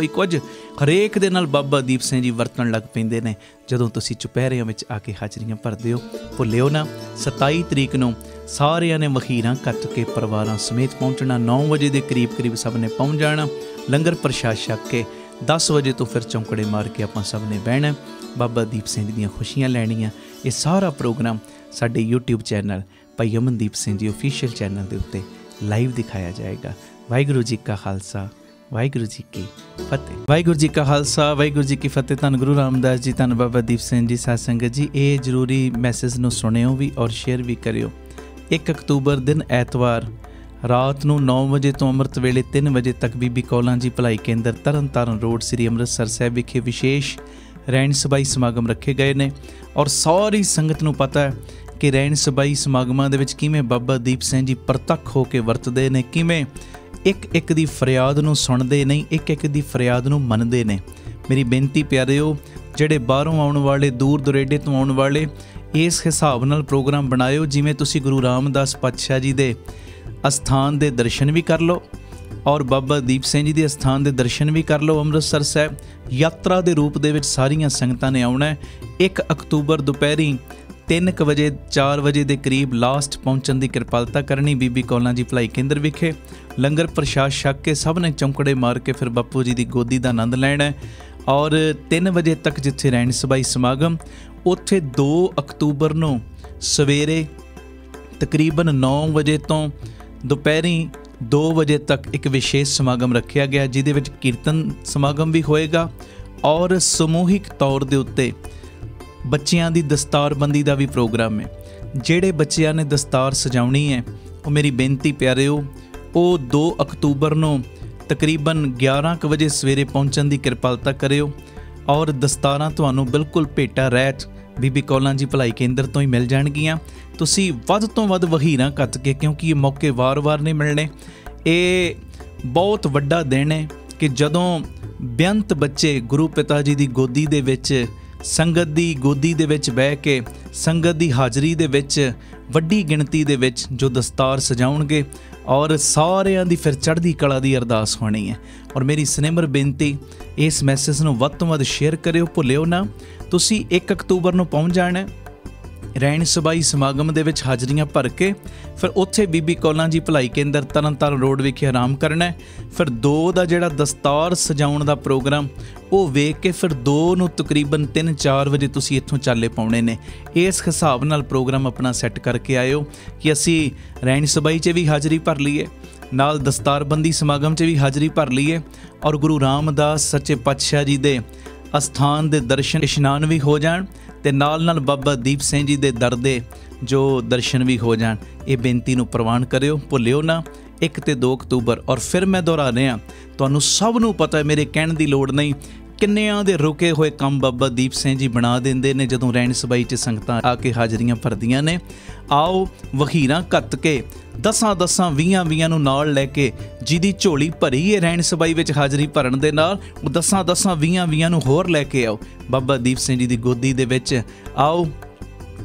ਕੁਝ। ਹਰੇਕ ਦੇ ਨਾਲ ਬਾਬਾ ਦੀਪ ਸਿੰਘ ਜੀ ਵਰਤਣ ਲੱਗ ਪੈਂਦੇ ਨੇ ਜਦੋਂ ਤੁਸੀਂ ਚੁਪਹਿਰਿਆਂ ਵਿੱਚ ਆ ਕੇ ਹਾਜ਼ਰੀਆਂ ਭਰਦੇ ਹੋ। ਭੁੱਲਿਓ ਨਾ, 27 ਤਰੀਕ ਨੂੰ ਸਾਰਿਆਂ ਨੇ ਮਖੀਰਾਂ ਕੱਟ ਕੇ ਪਰਿਵਾਰਾਂ ਸਮੇਤ ਪਹੁੰਚਣਾ। 9 ਵਜੇ ਦੇ ਕਰੀਬ ਸਭ ਨੇ ਪਹੁੰਚ ਜਾਣਾ। ਲੰਗਰ ਪ੍ਰਸ਼ਾਦ ਛਕ ਕੇ 10 ਵਜੇ ਤੋਂ ਫਿਰ ਚੌਂਕੜੇ ਮਾਰ ਕੇ ਆਪਾਂ ਸਭ ਨੇ ਬਹਿਣਾ, ਬਾਬਾ ਦੀਪ ਸਿੰਘ ਜੀ ਦੀਆਂ ਖੁਸ਼ੀਆਂ ਲੈਣੀਆਂ। ਇਹ ਸਾਰਾ ਪ੍ਰੋਗਰਾਮ ਸਾਡੇ YouTube ਚੈਨਲ ਭਾਈ ਅਮਨਦੀਪ ਸਿੰਘ ਜੀ ਆਫੀਸ਼ੀਅਲ ਚੈਨਲ ਦੇ ਉੱਤੇ ਲਾਈਵ ਦਿਖਾਇਆ ਜਾਏਗਾ। ਵਾਹਿਗੁਰੂ ਜੀ ਕਾ ਖਾਲਸਾ, ਵਾਹਿਗੁਰੂ ਜੀ ਕੀ ਫਤਿਹ। ਵਾਹਿਗੁਰੂ ਜੀ ਕਾ ਖਾਲਸਾ, ਵਾਹਿਗੁਰੂ ਜੀ ਕੀ ਫਤਿਹ। ਧੰਨ ਗੁਰੂ ਰਾਮਦਾਸ ਜੀ, ਧੰਨ ਬਾਬਾ ਦੀਪ ਸਿੰਘ ਜੀ। ਸਾਧ ਸੰਗਤ ਜੀ, ਇਹ ਜ਼ਰੂਰੀ ਮੈਸੇਜ ਨੂੰ ਸੁਣਿਓ ਵੀ ਔਰ ਸ਼ੇਅਰ ਵੀ ਕਰਿਓ। 1 ਅਕਤੂਬਰ ਦਿਨ ਐਤਵਾਰ ਰਾਤ ਨੂੰ 9 ਵਜੇ ਤੋਂ ਅੰਮ੍ਰਿਤ ਵੇਲੇ 3 ਵਜੇ ਤੱਕ ਬੀਬੀ ਕੌਲਾਂ ਜੀ ਭਲਾਈ ਕੇਂਦਰ ਤਰਨਤਾਰਨ ਰੋਡ ਸ੍ਰੀ ਅੰਮ੍ਰਿਤਸਰ ਸਾਹਿਬ ਵਿਖੇ ਵਿਸ਼ੇਸ਼ ਰਹਿਣ ਸਬਾਈ ਸਮਾਗਮ ਰੱਖੇ ਗਏ ਨੇ। ਔਰ ਸਾਰੀ ਸੰਗਤ ਨੂੰ ਪਤਾ ਹੈ ਕਿ ਰਹਿਣ ਸਬਾਈ ਸਮਾਗਮਾਂ ਦੇ ਵਿੱਚ ਕਿਵੇਂ ਬਾਬਾ ਦੀਪ ਸਿੰਘ ਜੀ ਪ੍ਰਤੱਖ ਹੋ ਕੇ ਵਰਤਦੇ ਨੇ, ਕਿਵੇਂ ਇੱਕ ਇੱਕ ਦੀ ਫਰਿਆਦ ਨੂੰ ਸੁਣਦੇ ਨਹੀਂ, ਇੱਕ ਇੱਕ ਦੀ ਫਰਿਆਦ ਨੂੰ ਮੰਨਦੇ ਨੇ। ਮੇਰੀ ਬੇਨਤੀ ਪਿਆਰਿਓ, ਜਿਹੜੇ ਬਾਹਰੋਂ ਆਉਣ ਵਾਲੇ, ਦੂਰ ਦੁਰੇਡੇ ਤੋਂ ਆਉਣ ਵਾਲੇ, ਇਸ ਹਿਸਾਬ ਨਾਲ ਪ੍ਰੋਗਰਾਮ ਬਣਾਇਓ ਜਿਵੇਂ ਤੁਸੀਂ ਗੁਰੂ ਰਾਮਦਾਸ ਪਾਤਸ਼ਾਹ ਜੀ ਦੇ ਅਸਥਾਨ ਦੇ ਦਰਸ਼ਨ ਵੀ ਕਰ ਲਓ ਔਰ ਬਾਬਾ ਦੀਪ ਸਿੰਘ ਜੀ ਦੇ ਅਸਥਾਨ ਦੇ ਦਰਸ਼ਨ ਵੀ ਕਰ ਲਓ। ਅੰਮ੍ਰਿਤਸਰ ਸਾਹਿਬ ਯਾਤਰਾ ਦੇ ਰੂਪ ਦੇ ਵਿੱਚ ਸਾਰੀਆਂ ਸੰਗਤਾਂ ਨੇ ਆਉਣਾ। 1 ਅਕਤੂਬਰ ਦੁਪਹਿਰੀ 3 ਵਜੇ 4 ਵਜੇ ਦੇ ਕਰੀਬ ਲਾਸਟ ਪਹੁੰਚਣ ਦੀ ਕਿਰਪਾਲਤਾ ਕਰਨੀ ਬੀਬੀ ਕੌਲਾਂ ਜੀ ਭਲਾਈ ਕੇਂਦਰ ਵਿਖੇ। ਲੰਗਰ ਪ੍ਰਸ਼ਾਦ ਛਕ ਕੇ ਸਭ ਨੇ ਚੌਂਕੜੇ ਮਾਰ ਕੇ ਫਿਰ ਬਾਪੂ ਜੀ ਦੀ ਗੋਦੀ ਦਾ ਆਨੰਦ ਲੈਣਾ। ਔਰ 3 ਵਜੇ ਤੱਕ ਜਿੱਥੇ ਰਹਿਣ ਸਬਾਈ ਸਮਾਗਮ, ਉੱਥੇ 2 ਅਕਤੂਬਰ ਨੂੰ ਸਵੇਰੇ ਤਕਰੀਬਨ 9 ਵਜੇ ਤੋਂ ਦੁਪਹਿਰੀ 2 ਵਜੇ ਤੱਕ ਇੱਕ ਵਿਸ਼ੇਸ਼ ਸਮਾਗਮ ਰੱਖਿਆ ਗਿਆ, ਜਿਹਦੇ ਵਿੱਚ ਕੀਰਤਨ ਸਮਾਗਮ ਵੀ ਹੋਏਗਾ ਔਰ ਸਮੂਹਿਕ ਤੌਰ ਦੇ ਉੱਤੇ ਬੱਚਿਆਂ ਦੀ ਦਸਤਾਰਬੰਦੀ ਦਾ ਵੀ ਪ੍ਰੋਗਰਾਮ ਹੈ। ਜਿਹੜੇ ਬੱਚਿਆਂ ਨੇ ਦਸਤਾਰ ਸਜਾਉਣੀ ਹੈ, ਉਹ ਮੇਰੀ ਬੇਨਤੀ ਪਿਆਰਿਓ, ਉਹ 2 ਅਕਤੂਬਰ ਨੂੰ ਤਕਰੀਬਨ 11 ਵਜੇ ਸਵੇਰੇ ਪਹੁੰਚਣ ਦੀ ਕਿਰਪਾਲਤਾ ਕਰਿਓ। ਔਰ ਦਸਤਾਰਾਂ ਤੁਹਾਨੂੰ ਬਿਲਕੁਲ ਭੇਟਾ ਰਹਿਤ ਬੀਬੀ ਕੌਲਾਂ ਜੀ ਭਲਾਈ ਕੇਂਦਰ ਤੋਂ ਹੀ ਮਿਲ ਜਾਣਗੀਆਂ। ਤੁਸੀਂ ਵੱਧ ਤੋਂ ਵੱਧ ਵਹੀਰਾਂ ਕੱਤ ਕੇ, ਕਿਉਂਕਿ ਇਹ ਮੌਕੇ ਵਾਰ-ਵਾਰ ਨਹੀਂ ਮਿਲਣੇ। ਇਹ ਬਹੁਤ ਵੱਡਾ ਦਿਨ ਹੈ ਕਿ ਜਦੋਂ ਬੇਅੰਤ ਬੱਚੇ ਗੁਰੂ ਪਿਤਾ ਜੀ ਦੀ ਗੋਦੀ ਦੇ ਵਿੱਚ, ਸੰਗਤ ਦੀ ਗੋਦੀ ਦੇ ਵਿੱਚ ਬਹਿ ਕੇ, ਸੰਗਤ ਦੀ ਹਾਜ਼ਰੀ ਦੇ ਵਿੱਚ ਵੱਡੀ ਗਿਣਤੀ ਦੇ ਵਿੱਚ ਜੋ ਦਸਤਾਰ ਸਜਾਉਣਗੇ ਔਰ ਸਾਰਿਆਂ ਦੀ ਫਿਰ ਚੜ੍ਹਦੀ ਕਲਾ ਦੀ ਅਰਦਾਸ ਹੋਣੀ ਹੈ। ਔਰ ਮੇਰੀ ਸਨੇਮਰ ਬੇਨਤੀ, ਇਸ ਮੈਸੇਜ ਨੂੰ ਵੱਧ ਤੋਂ ਵੱਧ ਸ਼ੇਅਰ ਕਰਿਓ, ਭੁੱਲਿਓ ਨਾ। ਤੁਸੀਂ 1 ਅਕਤੂਬਰ ਨੂੰ ਪਹੁੰਚ ਜਾਣਾ ਰਹਿਣ ਸਬਾਈ ਸਮਾਗਮ ਦੇ ਵਿੱਚ ਹਾਜ਼ਰੀਆਂ ਭਰ ਕੇ, ਫਿਰ ਉੱਥੇ ਬੀਬੀ ਕੌਲਾਂ ਜੀ ਭਲਾਈ ਕੇਂਦਰ ਤਰਨਤਾਰਨ ਰੋਡ ਵਿਖੇ ਆਰਾਮ ਕਰਨਾ। ਫਿਰ 2 ਦਾ ਜਿਹੜਾ ਦਸਤਾਰ ਸਜਾਉਣ ਦਾ ਪ੍ਰੋਗਰਾਮ, ਉਹ ਵੇਖ ਕੇ ਫਿਰ 2 ਨੂੰ ਤਕਰੀਬਨ 3-4 ਵਜੇ ਤੁਸੀਂ ਇੱਥੋਂ ਚਾਲੇ ਪਾਉਣੇ ਨੇ। ਇਸ ਹਿਸਾਬ ਨਾਲ ਪ੍ਰੋਗਰਾਮ ਆਪਣਾ ਸੈੱਟ ਕਰਕੇ ਆਇਓ ਕਿ ਅਸੀਂ ਰਹਿਣ ਸਬਾਈ 'ਚ ਵੀ ਹਾਜ਼ਰੀ ਭਰ ਲਈਏ, ਨਾਲ ਦਸਤਾਰਬੰਦੀ ਸਮਾਗਮ 'ਚ ਵੀ ਹਾਜ਼ਰੀ ਭਰ ਲਈਏ ਔਰ ਗੁਰੂ ਰਾਮਦਾਸ ਸੱਚੇ ਪਾਤਸ਼ਾਹ ਜੀ ਦੇ ਅਸਥਾਨ ਦੇ ਦਰਸ਼ਨ ਇਸ਼ਨਾਨ ਵੀ ਹੋ ਜਾਣ ਤੇ ਨਾਲ ਬਾਬਾ ਦੀਪ ਸਿੰਘ ਜੀ ਦੇ ਦਰ ਦੇ ਜੋ ਦਰਸ਼ਨ ਵੀ ਹੋ ਜਾਣ। ਇਹ ਬੇਨਤੀ ਨੂੰ ਪ੍ਰਵਾਨ ਕਰਿਓ, ਭੁੱਲਿਓ ਨਾ। 1 ਤੇ 2 ਅਕਤੂਬਰ। ਔਰ ਫਿਰ ਮੈਂ ਦੁਹਰਾ ਰਿਹਾ, ਤੁਹਾਨੂੰ ਸਭ ਨੂੰ ਪਤਾ, ਮੇਰੇ ਕਹਿਣ ਦੀ ਲੋੜ ਨਹੀਂ, ਕਿੰਨਿਆਂ ਦੇ ਰੁਕੇ ਹੋਏ ਕੰਮ ਬਾਬਾ ਦੀਪ ਸਿੰਘ ਜੀ ਬਣਾ ਦਿੰਦੇ ਨੇ ਜਦੋਂ ਰਹਿਣ ਸਬਾਈ 'ਚ ਸੰਗਤਾਂ ਆ ਕੇ ਹਾਜ਼ਰੀਆਂ ਭਰਦੀਆਂ ਨੇ। ਆਓ ਵਹੀਰਾਂ ਘੱਤ ਕੇ 10-10, 20-20 ਨੂੰ ਨਾਲ ਲੈ ਕੇ, ਜਿਹਦੀ ਝੋਲੀ ਭਰੀ ਹੈ ਰਹਿਣ ਸਬਾਈ ਵਿੱਚ ਹਾਜ਼ਰੀ ਭਰਨ ਦੇ ਨਾਲ, ਉਹ 10-10, 20-20 ਨੂੰ ਹੋਰ ਲੈ ਕੇ ਆਓ ਬਾਬਾ ਦੀਪ ਸਿੰਘ ਜੀ ਦੀ ਗੋਦੀ ਦੇ ਵਿੱਚ। ਆਓ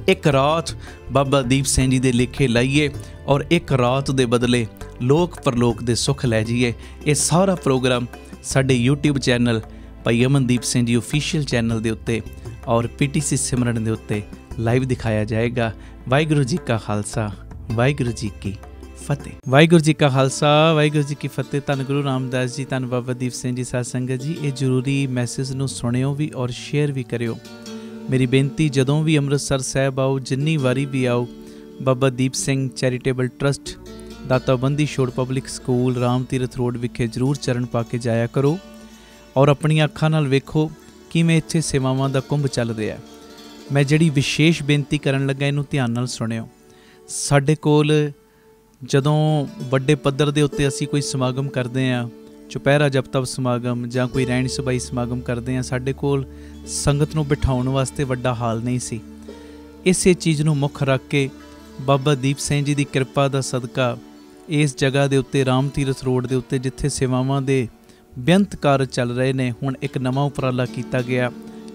ਇੱਕ ਰਾਤ ਬਾਬਾ ਦੀਪ ਸਿੰਘ ਜੀ ਦੇ ਲੇਖੇ ਲਾਈਏ ਔਰ ਇੱਕ ਰਾਤ ਦੇ ਬਦਲੇ ਲੋਕ ਪਰਲੋਕ ਦੇ ਸੁੱਖ ਲੈ ਜਾਈਏ। ਇਹ ਸਾਰਾ ਪ੍ਰੋਗਰਾਮ ਸਾਡੇ YouTube ਚੈਨਲ ਭਾਈ ਅਮਨਦੀਪ ਸਿੰਘ ਜੀ ਆਫੀਸ਼ੀਅਲ ਚੈਨਲ ਦੇ ਉੱਤੇ ਔਰ PTC ਸਿਮਰਨ ਦੇ ਉੱਤੇ ਲਾਈਵ ਦਿਖਾਇਆ ਜਾਏਗਾ। ਵਾਹਿਗੁਰੂ ਜੀ ਕਾ ਖਾਲਸਾ, ਵਾਹਿਗੁਰੂ ਜੀ ਕੀ ਫਤਿਹ। ਵਾਹਿਗੁਰੂ ਜੀ ਕਾ ਖਾਲਸਾ, ਵਾਹਿਗੁਰੂ ਜੀ ਕੀ ਫਤਿਹ। ਧੰਨ ਗੁਰੂ ਰਾਮਦਾਸ ਜੀ, ਧੰਨ ਬਾਬਾ ਦੀਪ ਸਿੰਘ ਜੀ। ਸਾਧ ਸੰਗਤ ਜੀ, ਇਹ ਜ਼ਰੂਰੀ ਮੈਸੇਜ ਨੂੰ ਸੁਣਿਓ ਵੀ ਔਰ ਸ਼ੇਅਰ ਵੀ ਕਰਿਓ। ਮੇਰੀ ਬੇਨਤੀ, ਜਦੋਂ ਵੀ ਅੰਮ੍ਰਿਤਸਰ ਸਾਹਿਬ ਆਓ, ਜਿੰਨੀ ਵਾਰੀ ਵੀ ਆਓ, ਬਾਬਾ ਦੀਪ ਸਿੰਘ ਚੈਰੀਟੇਬਲ ਟਰਸਟ, ਦਾਤਾ Bandi Chhor public school, Ram Tirath road ਵਿਖੇ ਜ਼ਰੂਰ ਚਰਨ ਪਾ ਕੇ ਜਾਇਆ ਕਰੋ ਔਰ ਆਪਣੀਆਂ ਅੱਖਾਂ ਨਾਲ ਵੇਖੋ ਕਿਵੇਂ ਇੱਥੇ ਸੇਵਾਵਾਂ ਦਾ ਕੁੰਭ ਚੱਲ ਰਿਹਾ। ਮੈਂ ਜਿਹੜੀ ਵਿਸ਼ੇਸ਼ ਬੇਨਤੀ ਕਰਨ ਲੱਗਾ, ਇਹਨੂੰ ਧਿਆਨ ਨਾਲ ਸੁਣਿਓ। ਸਾਡੇ ਕੋਲ ਜਦੋਂ ਵੱਡੇ ਪੱਧਰ ਦੇ ਉੱਤੇ ਅਸੀਂ ਕੋਈ ਸਮਾਗਮ ਕਰਦੇ ਹਾਂ, ਚੁਪਹਿਰਾ ਜਪ ਤਪ ਸਮਾਗਮ ਜਾਂ ਕੋਈ ਰਹਿਣ ਸਬਾਈ ਸਮਾਗਮ ਕਰਦੇ ਹਾਂ, ਸਾਡੇ ਕੋਲ ਸੰਗਤ ਨੂੰ ਬਿਠਾਉਣ ਵਾਸਤੇ ਵੱਡਾ ਹਾਲ ਨਹੀਂ ਸੀ। ਇਸੇ ਚੀਜ਼ ਨੂੰ ਮੁੱਖ ਰੱਖ ਕੇ ਬਾਬਾ ਦੀਪ ਸਿੰਘ ਜੀ ਦੀ ਕਿਰਪਾ ਦਾ ਸਦਕਾ ਇਸ ਜਗ੍ਹਾ ਦੇ ਉੱਤੇ, ਰਾਮ ਤੀਰਥ ਰੋਡ ਦੇ ਉੱਤੇ, ਜਿੱਥੇ ਸੇਵਾਵਾਂ ਦੇ ਬੇਅੰਤ ਕਾਰਜ ਚੱਲ ਰਹੇ ਨੇ, ਹੁਣ ਇੱਕ ਨਵਾਂ ਉਪਰਾਲਾ ਕੀਤਾ ਗਿਆ।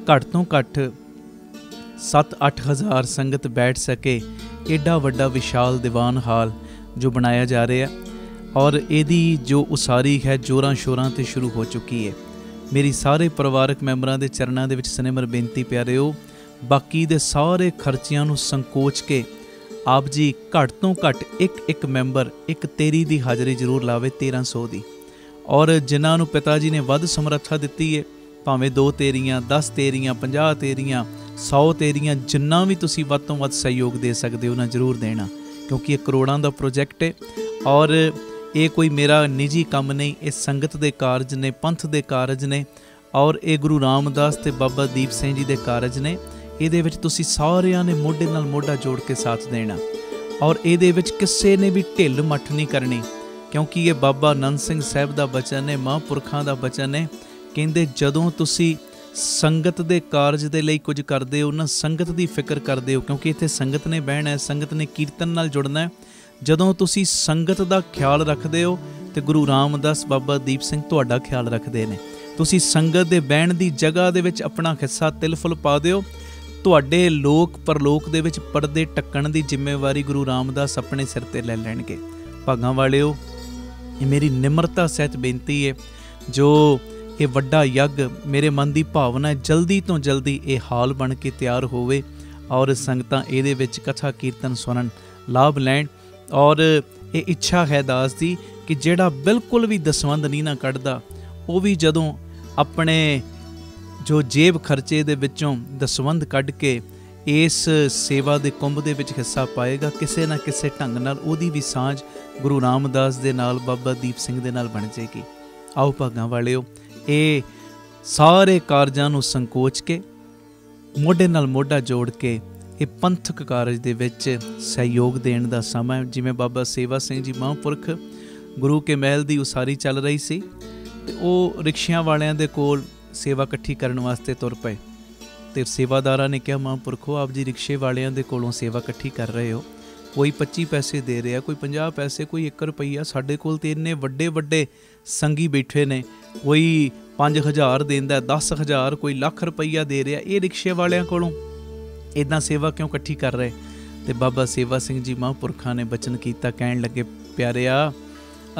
ਘੱਟ ਤੋਂ ਘੱਟ 7-8 ਹਜ਼ਾਰ ਸੰਗਤ ਬੈਠ ਸਕੇ, ਐਡਾ ਵੱਡਾ ਵਿਸ਼ਾਲ ਦੀਵਾਨ ਹਾਲ ਜੋ ਬਣਾਇਆ ਜਾ ਰਿਹਾ ਔਰ ਇਹਦੀ ਜੋ ਉਸਾਰੀ ਹੈ ਜ਼ੋਰਾਂ ਸ਼ੋਰਾਂ 'ਤੇ ਸ਼ੁਰੂ ਹੋ ਚੁੱਕੀ ਹੈ। ਮੇਰੀ ਸਾਰੇ ਪਰਿਵਾਰਕ ਮੈਂਬਰਾਂ ਦੇ ਚਰਨਾਂ ਦੇ ਵਿੱਚ ਸਨੇਮਰ ਬੇਨਤੀ ਪਿਆਰਿਓ, ਬਾਕੀ ਦੇ ਸਾਰੇ ਖਰਚਿਆਂ ਨੂੰ ਸੰਕੋਚ ਕੇ ਆਪ ਜੀ ਘੱਟ ਤੋਂ ਘੱਟ ਇੱਕ ਮੈਂਬਰ ਇੱਕ ਤੇਰੀ ਦੀ ਹਾਜ਼ਰੀ ਜ਼ਰੂਰ ਲਾਵੇ, 1300 ਦੀ। ਔਰ ਜਿਨ੍ਹਾਂ ਨੂੰ ਪਿਤਾ ਜੀ ਨੇ ਵੱਧ ਸਮਰੱਥਾ ਦਿੱਤੀ ਹੈ, ਭਾਵੇਂ 2 ਤੇਰੀਆਂ 10 ਤੇਰੀਆਂ 50 ਤੇਰੀਆਂ 100 ਤੇਰੀਆਂ, ਜਿੰਨਾ ਵੀ ਤੁਸੀਂ ਵੱਧ ਤੋਂ ਵੱਧ ਸਹਿਯੋਗ ਦੇ ਸਕਦੇ ਹੋ ਨਾ ਜ਼ਰੂਰ ਦੇਣਾ, ਕਿਉਂਕਿ ਇਹ ਕਰੋੜਾਂ ਦਾ ਪ੍ਰੋਜੈਕਟ ਹੈ। ਔਰ ਇਹ ਕੋਈ ਮੇਰਾ ਨਿੱਜੀ ਕੰਮ ਨਹੀਂ, ਇਹ ਸੰਗਤ ਦੇ ਕਾਰਜ ਨੇ, ਪੰਥ ਦੇ ਕਾਰਜ ਨੇ, ਔਰ ਇਹ ਗੁਰੂ ਰਾਮਦਾਸ ਤੇ ਬਾਬਾ ਦੀਪ ਸਿੰਘ ਜੀ ਦੇ ਕਾਰਜ ਨੇ। ਇਹਦੇ ਵਿੱਚ ਤੁਸੀਂ ਸਾਰਿਆਂ ਨੇ ਮੋਢੇ ਨਾਲ ਮੋਢਾ ਜੋੜ ਕੇ ਸਾਥ ਦੇਣਾ, ਔਰ ਇਹਦੇ ਵਿੱਚ ਕਿਸੇ ਨੇ ਵੀ ਢਿੱਲ ਮੱਠ ਨਹੀਂ ਕਰਨੀ, ਕਿਉਂਕਿ ਇਹ ਬਾਬਾ ਆਨੰਦ ਸਿੰਘ ਸਾਹਿਬ ਦਾ ਬਚਨ ਹੈ, ਮਹਾਂਪੁਰਖਾਂ ਦਾ ਬਚਨ ਹੈ। ਕਹਿੰਦੇ ਜਦੋਂ ਤੁਸੀਂ ਸੰਗਤ ਦੇ ਕਾਰਜ ਦੇ ਲਈ ਕੁਝ ਕਰਦੇ ਹੋ ਨਾ, ਸੰਗਤ ਦੀ ਫਿਕਰ ਕਰਦੇ ਹੋ, ਕਿਉਂਕਿ ਇੱਥੇ ਸੰਗਤ ਨੇ ਬਹਿਣਾ ਹੈ, ਸੰਗਤ ਨੇ ਕੀਰਤਨ ਨਾਲ ਜੁੜਨਾ ਹੈ। ਜਦੋਂ ਤੁਸੀਂ ਸੰਗਤ ਦਾ ਖਿਆਲ ਰੱਖਦੇ ਹੋ ਤੇ ਗੁਰੂ ਰਾਮਦਾਸ ਬਾਬਾ ਦੀਪ ਸਿੰਘ ਤੁਹਾਡਾ ਖਿਆਲ ਰੱਖਦੇ ਨੇ। ਤੁਸੀਂ ਸੰਗਤ ਦੇ ਬਹਿਣ ਦੀ ਜਗ੍ਹਾ ਦੇ ਵਿੱਚ ਆਪਣਾ ਹਿੱਸਾ ਤਿਲ ਫੁੱਲ ਪਾ ਦਿਓ, ਤੁਹਾਡੇ ਲੋਕ ਪਰਲੋਕ ਦੇ ਵਿੱਚ ਪਰਦੇ ਢੱਕਣ ਦੀ ਜ਼ਿੰਮੇਵਾਰੀ ਗੁਰੂ ਰਾਮਦਾਸ ਆਪਣੇ ਸਿਰ ਤੇ ਲੈ ਲੈਣਗੇ। ਭਾਗਾਂ ਵਾਲਿਓ, ਇਹ ਮੇਰੀ ਨਿਮਰਤਾ ਸਹਿਤ ਬੇਨਤੀ ਹੈ, ਜੋ ਇਹ ਵੱਡਾ ਯੱਗ ਮੇਰੇ ਮਨ ਦੀ ਭਾਵਨਾ ਹੈ, ਜਲਦੀ ਤੋਂ ਜਲਦੀ ਇਹ ਹਾਲ ਬਣ ਕੇ ਤਿਆਰ ਹੋਵੇ ਔਰ ਸੰਗਤਾਂ ਇਹਦੇ ਵਿੱਚ ਕਥਾ ਕੀਰਤਨ ਸੁਣਨ, ਲਾਭ ਲੈਣ। ਔਰ ਇਹ ਇੱਛਾ ਹੈ ਦਾਸ ਦੀ ਕਿ ਜਿਹੜਾ ਬਿਲਕੁਲ ਵੀ ਦਸਵੰਧ ਨਹੀਂ ਨਾ ਕੱਢਦਾ, ਉਹ ਵੀ ਜਦੋਂ ਆਪਣੇ ਜੋ ਜੇਬ ਖਰਚੇ ਦੇ ਵਿੱਚੋਂ ਦਸਵੰਧ ਕੱਢ ਕੇ ਇਸ ਸੇਵਾ ਦੇ ਕੁੰਭ ਦੇ ਵਿੱਚ ਹਿੱਸਾ ਪਾਏਗਾ, ਕਿਸੇ ਨਾ ਕਿਸੇ ਢੰਗ ਨਾਲ ਉਹਦੀ ਵੀ ਸਾਂਝ ਗੁਰੂ ਰਾਮਦਾਸ ਦੇ ਨਾਲ, ਬਾਬਾ ਦੀਪ ਸਿੰਘ ਦੇ ਨਾਲ ਬਣ ਜਾਏਗੀ। ਆਓ ਭਾਗਾਂ ਵਾਲਿਓ, ਇਹ ਸਾਰੇ ਕਾਰਜਾਂ ਨੂੰ ਸੰਕੋਚ ਕੇ ਮੋਢੇ ਨਾਲ ਮੋਢਾ ਜੋੜ ਕੇ ਇਹ ਪੰਥਕ ਕਾਰਜ ਦੇ ਵਿੱਚ ਸਹਿਯੋਗ ਦੇਣ ਦਾ ਸਮਾਂ ਹੈ। ਜਿਵੇਂ ਬਾਬਾ ਸੇਵਾ ਸਿੰਘ ਜੀ ਮਹਾਂਪੁਰਖ ਗੁਰੂ ਕੇ ਮਹਿਲ ਦੀ ਉਸਾਰੀ ਚੱਲ ਰਹੀ ਸੀ ਤੇ ਉਹ ਰਿਕਸ਼ਿਆਂ ਵਾਲਿਆਂ ਦੇ ਕੋਲ ਸੇਵਾ ਇਕੱਠੀ ਕਰਨ ਵਾਸਤੇ ਤੁਰ ਪਏ, ਤੇ ਸੇਵਾਦਾਰਾਂ ਨੇ ਕਿਹਾ, ਮਹਾਂਪੁਰਖੋ ਆਪ ਜੀ ਰਿਕਸ਼ੇ ਵਾਲਿਆਂ ਦੇ ਕੋਲੋਂ ਸੇਵਾ ਇਕੱਠੀ ਕਰ ਰਹੇ ਹੋ, ਕੋਈ 25 ਪੈਸੇ ਦੇ ਰਿਹਾ, ਕੋਈ 50 ਪੈਸੇ, ਕੋਈ 1 ਰੁਪਈਆ, ਸਾਡੇ ਕੋਲ ਤੇ ਇੰਨੇ ਵੱਡੇ ਵੱਡੇ ਸੰਗੀ ਬੈਠੇ ਨੇ, ਕੋਈ 5000 ਦਿੰਦਾ, 10,000, ਕੋਈ ਲੱਖ ਰੁਪਈਆ ਦੇ ਰਿਹਾ, ਇਹ ਰਿਕਸ਼ੇ ਵਾਲਿਆਂ ਕੋਲੋਂ ਇੱਦਾਂ ਸੇਵਾ ਕਿਉਂ ਇਕੱਠੀ ਕਰ ਰਹੇ? ਤੇ ਬਾਬਾ ਸੇਵਾ ਸਿੰਘ ਜੀ ਮਹਾਂਪੁਰਖਾਂ ਨੇ ਬਚਨ ਕੀਤਾ, ਕਹਿਣ ਲੱਗੇ, ਪਿਆਰਿਆ,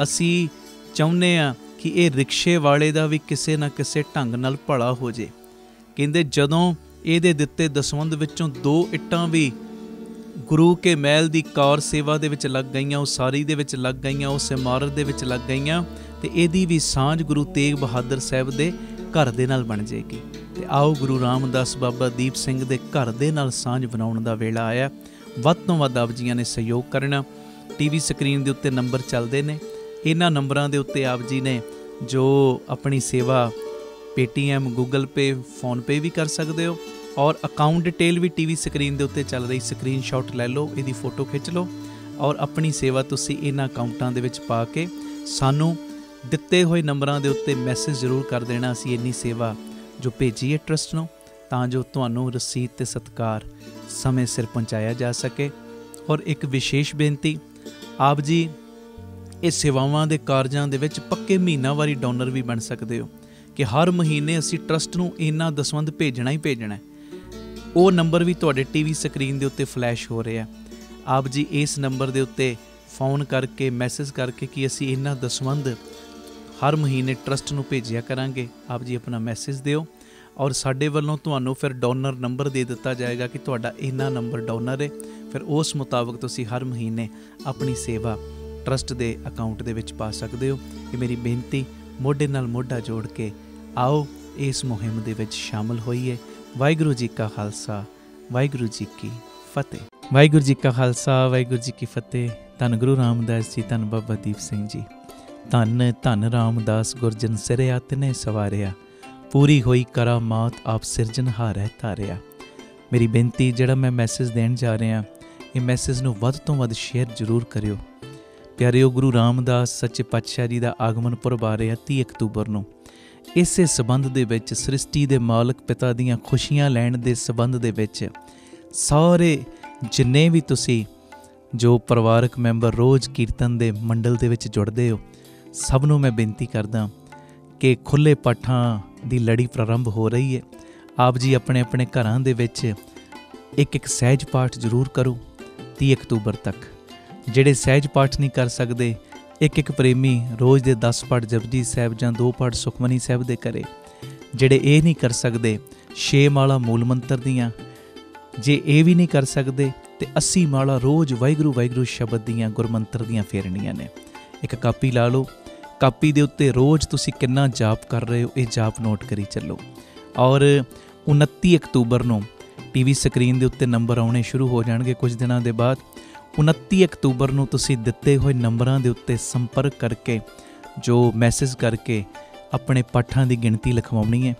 ਅਸੀਂ ਚਾਹੁੰਦੇ ਹਾਂ ਕਿ ਇਹ ਰਿਕਸ਼ੇ ਵਾਲੇ ਦਾ ਵੀ ਕਿਸੇ ਨਾ ਕਿਸੇ ਢੰਗ ਨਾਲ ਭਲਾ ਹੋ ਜੇ। ਕਹਿੰਦੇ ਜਦੋਂ ਇਹਦੇ ਦਿੱਤੇ ਦਸਵੰਧ ਵਿੱਚੋਂ 2 ਇੱਟਾਂ ਵੀ ਗੁਰੂ ਕੇ ਮਹਿਲ ਦੀ ਕਾਰ ਸੇਵਾ ਦੇ ਵਿੱਚ ਲੱਗ ਗਈਆਂ, ਉਸਾਰੀ ਦੇ ਵਿੱਚ ਲੱਗ ਗਈਆਂ, ਉਸ ਇਮਾਰਤ ਦੇ ਵਿੱਚ ਲੱਗ ਗਈਆਂ, ਤੇ ਇਹਦੀ ਵੀ ਸਾਂਝ ਗੁਰੂ ਤੇਗ ਬਹਾਦਰ ਸਾਹਿਬ ਦੇ ਘਰ ਦੇ ਨਾਲ ਬਣ ਜਾਏਗੀ। ਤੇ ਆਓ ਗੁਰੂ ਰਾਮਦਾਸ ਬਾਬਾ ਦੀਪ ਸਿੰਘ ਦੇ ਘਰ ਦੇ ਨਾਲ ਸਾਂਝ ਬਣਾਉਣ ਦਾ ਵੇਲਾ ਆਇਆ। ਵੱਧ ਤੋਂ ਵੱਧ ਆਪ ਜੀਆਂ ਨੇ ਸਹਿਯੋਗ ਕਰਨਾ। ਟੀਵੀ ਸਕਰੀਨ ਦੇ ਉੱਤੇ ਨੰਬਰ ਚੱਲਦੇ ਨੇ, ਇਹਨਾਂ ਨੰਬਰਾਂ ਦੇ ਉੱਤੇ ਆਪ ਜੀ ਨੇ ਜੋ ਆਪਣੀ ਸੇਵਾ ਪੇਟੀਐਮ, ਗੂਗਲ ਪੇ, ਫੋਨਪੇ ਵੀ ਕਰ ਸਕਦੇ ਹੋ, ਔਰ ਅਕਾਊਂਟ ਡਿਟੇਲ ਵੀ ਟੀਵੀ ਸਕਰੀਨ ਦੇ ਉੱਤੇ ਚੱਲ ਰਹੀ, ਸਕਰੀਨਸ਼ਾਟ ਲੈ ਲਓ, ਇਹਦੀ ਫੋਟੋ ਖਿੱਚ ਲਓ, ਔਰ ਆਪਣੀ ਸੇਵਾ ਤੁਸੀਂ ਇਹਨਾਂ ਅਕਾਊਂਟਾਂ ਦੇ ਵਿੱਚ ਪਾ ਕੇ ਸਾਨੂੰ ਦਿੱਤੇ ਹੋਏ ਨੰਬਰਾਂ ਦੇ ਉੱਤੇ ਮੈਸੇਜ ਜ਼ਰੂਰ ਕਰ ਦੇਣਾ। ਅਸੀਂ ਇੰਨੀ ਸੇਵਾ ਜੋ ਭੇਜੀ ਹੈ ਟਰਸਟ ਨੂੰ, ਤਾਂ ਜੋ ਤੁਹਾਨੂੰ ਰਸੀਦ ਤੇ ਸਤਿਕਾਰ ਸਮੇਂ ਸਿਰ ਪਹੁੰਚਾਇਆ ਜਾ ਸਕੇ। ਔਰ ਇੱਕ ਵਿਸ਼ੇਸ਼ ਬੇਨਤੀ, ਆਪ ਜੀ ਇਹ ਸੇਵਾਵਾਂ ਦੇ ਕਾਰਜਾਂ ਦੇ ਵਿੱਚ ਪੱਕੇ ਮਹੀਨਾਵਾਰੀ ਡੋਨਰ ਵੀ ਬਣ ਸਕਦੇ ਹੋ, ਕਿ ਹਰ ਮਹੀਨੇ ਅਸੀਂ ਟਰਸਟ ਨੂੰ ਇੰਨਾ ਦਸਵੰਧ ਭੇਜਣਾ ਹੀ ਭੇਜਣਾ। ਉਹ ਨੰਬਰ ਵੀ ਤੁਹਾਡੇ ਟੀਵੀ ਸਕਰੀਨ ਦੇ ਉੱਤੇ ਫਲੈਸ਼ ਹੋ ਰਿਹਾ। ਆਪ ਜੀ ਇਸ ਨੰਬਰ ਦੇ ਉੱਤੇ ਫੋਨ ਕਰਕੇ, ਮੈਸੇਜ ਕਰਕੇ ਕਿ ਅਸੀਂ ਇੰਨਾ ਦਸਵੰਧ ਹਰ ਮਹੀਨੇ ਟਰਸਟ ਨੂੰ ਭੇਜਿਆ ਕਰਾਂਗੇ। ਆਪ ਜੀ ਆਪਣਾ ਮੈਸੇਜ ਦਿਓ, ਔਰ ਸਾਡੇ ਵੱਲੋਂ ਤੁਹਾਨੂੰ ਫਿਰ ਡੋਨਰ ਨੰਬਰ ਦੇ ਦਿੱਤਾ ਜਾਏਗਾ ਕਿ ਤੁਹਾਡਾ ਇੰਨਾ ਨੰਬਰ ਡੋਨਰ ਹੈ। ਫਿਰ ਉਸ ਮੁਤਾਬਕ ਤੁਸੀਂ ਹਰ ਮਹੀਨੇ ਆਪਣੀ ਸੇਵਾ ਟਰਸਟ ਦੇ ਅਕਾਊਂਟ ਦੇ ਵਿੱਚ ਪਾ ਸਕਦੇ ਹੋ। ਇਹ ਮੇਰੀ ਬੇਨਤੀ, ਮੋਢੇ ਨਾਲ ਮੋਢਾ ਜੋੜ ਕੇ ਆਓ ਇਸ ਮੁਹਿੰਮ ਦੇ ਵਿੱਚ ਸ਼ਾਮਲ ਹੋਈਏ। ਵਾਹਿਗੁਰੂ ਜੀ ਕਾ ਖਾਲਸਾ, ਵਾਹਿਗੁਰੂ ਜੀ ਕੀ ਫਤਿਹ। ਵਾਹਿਗੁਰੂ ਜੀ ਕਾ ਖਾਲਸਾ, ਵਾਹਿਗੁਰੂ ਜੀ ਕੀ ਫਤਿਹ। ਧੰਨ ਗੁਰੂ ਰਾਮਦਾਸ ਜੀ, ਧੰਨ ਬਾਬਾ ਦੀਪ ਸਿੰਘ ਜੀ। ਧੰਨ ਧੰਨ ਰਾਮਦਾਸ ਗੁਰਜਨ ਸਿਰਿਆ ਤਿਨੇ ਸਵਾਰਿਆ, ਪੂਰੀ ਹੋਈ ਕਰਾਮਾਤ ਆਪ ਸਿਰਜਣਹਾਰੈ ਧਾਰਿਆ। ਮੇਰੀ ਬੇਨਤੀ, ਜਿਹੜਾ ਮੈਂ ਮੈਸੇਜ ਦੇਣ ਜਾ ਰਿਹਾ, ਇਹ ਮੈਸੇਜ ਨੂੰ ਵੱਧ ਤੋਂ ਵੱਧ ਸ਼ੇਅਰ ਜ਼ਰੂਰ ਕਰਿਓ। ਪਿਆਰਿਓ, ਗੁਰੂ ਰਾਮਦਾਸ ਸੱਚੇ ਪਾਤਸ਼ਾਹ ਜੀ ਦਾ ਆਗਮਨ ਪੁਰਬ ਆ ਰਿਹਾ 30 ਅਕਤੂਬਰ ਨੂੰ। ਇਸੇ ਸਬੰਧ ਦੇ ਵਿੱਚ, ਸ੍ਰਿਸ਼ਟੀ ਦੇ ਮਾਲਕ ਪਿਤਾ ਦੀਆਂ ਖੁਸ਼ੀਆਂ ਲੈਣ ਦੇ ਸਬੰਧ ਦੇ ਵਿੱਚ, ਸਾਰੇ ਜਿੰਨੇ ਵੀ ਤੁਸੀਂ ਜੋ ਪਰਿਵਾਰਕ ਮੈਂਬਰ ਰੋਜ਼ ਕੀਰਤਨ ਦੇ ਮੰਡਲ ਦੇ ਵਿੱਚ ਜੁੜਦੇ ਹੋ, ਸਭ ਨੂੰ ਮੈਂ ਬੇਨਤੀ ਕਰਦਾ ਕਿ ਖੁੱਲ੍ਹੇ ਪਾਠਾਂ ਦੀ ਲੜੀ ਪ੍ਰਾਰੰਭ ਹੋ ਰਹੀ ਹੈ। ਆਪ ਜੀ ਆਪਣੇ ਆਪਣੇ ਘਰਾਂ ਦੇ ਵਿੱਚ ਇੱਕ ਸਹਿਜ ਪਾਠ ਜ਼ਰੂਰ ਕਰੋ 30 ਅਕਤੂਬਰ ਤੱਕ। ਜਿਹੜੇ ਸਹਿਜ ਪਾਠ ਨਹੀਂ ਕਰ ਸਕਦੇ, ਇੱਕ ਪ੍ਰੇਮੀ ਰੋਜ਼ ਦੇ 10 ਪਾਠ ਜਪਜੀ ਸਾਹਿਬ ਜਾਂ 2 ਪਾਠ ਸੁਖਮਨੀ ਸਾਹਿਬ ਦੇ ਕਰੇ। ਜਿਹੜੇ ਇਹ ਨਹੀਂ ਕਰ ਸਕਦੇ, 6 ਮਾਲਾ ਮੂਲ ਮੰਤਰ ਦੀਆਂ, ਜੇ ਇਹ ਵੀ ਨਹੀਂ ਕਰ ਸਕਦੇ ਤੇ 80 ਮਾਲਾ ਰੋਜ਼ ਵਾਹਿਗੁਰੂ ਵਾਹਿਗੁਰੂ ਸ਼ਬਦ ਦੀਆਂ, ਗੁਰਮੰਤਰ ਦੀਆਂ ਫੇਰਨੀਆਂ ਨੇ। ਇੱਕ ਕਾਪੀ ਲਾ ਲਓ, ਕਾਪੀ ਦੇ ਉੱਤੇ ਰੋਜ਼ ਤੁਸੀਂ ਕਿੰਨਾ ਜਾਪ ਕਰ ਰਹੇ ਹੋ ਇਹ ਜਾਪ ਨੋਟ ਕਰੀ ਚੱਲੋ। ਔਰ 29 ਅਕਤੂਬਰ ਨੂੰ ਟੀਵੀ ਸਕਰੀਨ ਦੇ ਉੱਤੇ ਨੰਬਰ ਆਉਣੇ ਸ਼ੁਰੂ ਹੋ ਜਾਣਗੇ ਕੁਝ ਦਿਨਾਂ ਦੇ ਬਾਅਦ। 29 ਅਕਤੂਬਰ ਨੂੰ ਤੁਸੀਂ ਦਿੱਤੇ ਹੋਏ ਨੰਬਰਾਂ ਦੇ ਉੱਤੇ ਸੰਪਰਕ ਕਰਕੇ ਜੋ ਮੈਸੇਜ ਕਰਕੇ ਆਪਣੇ ਪਾਠਾਂ ਦੀ ਗਿਣਤੀ ਲਿਖਵਾਉਣੀ ਹੈ।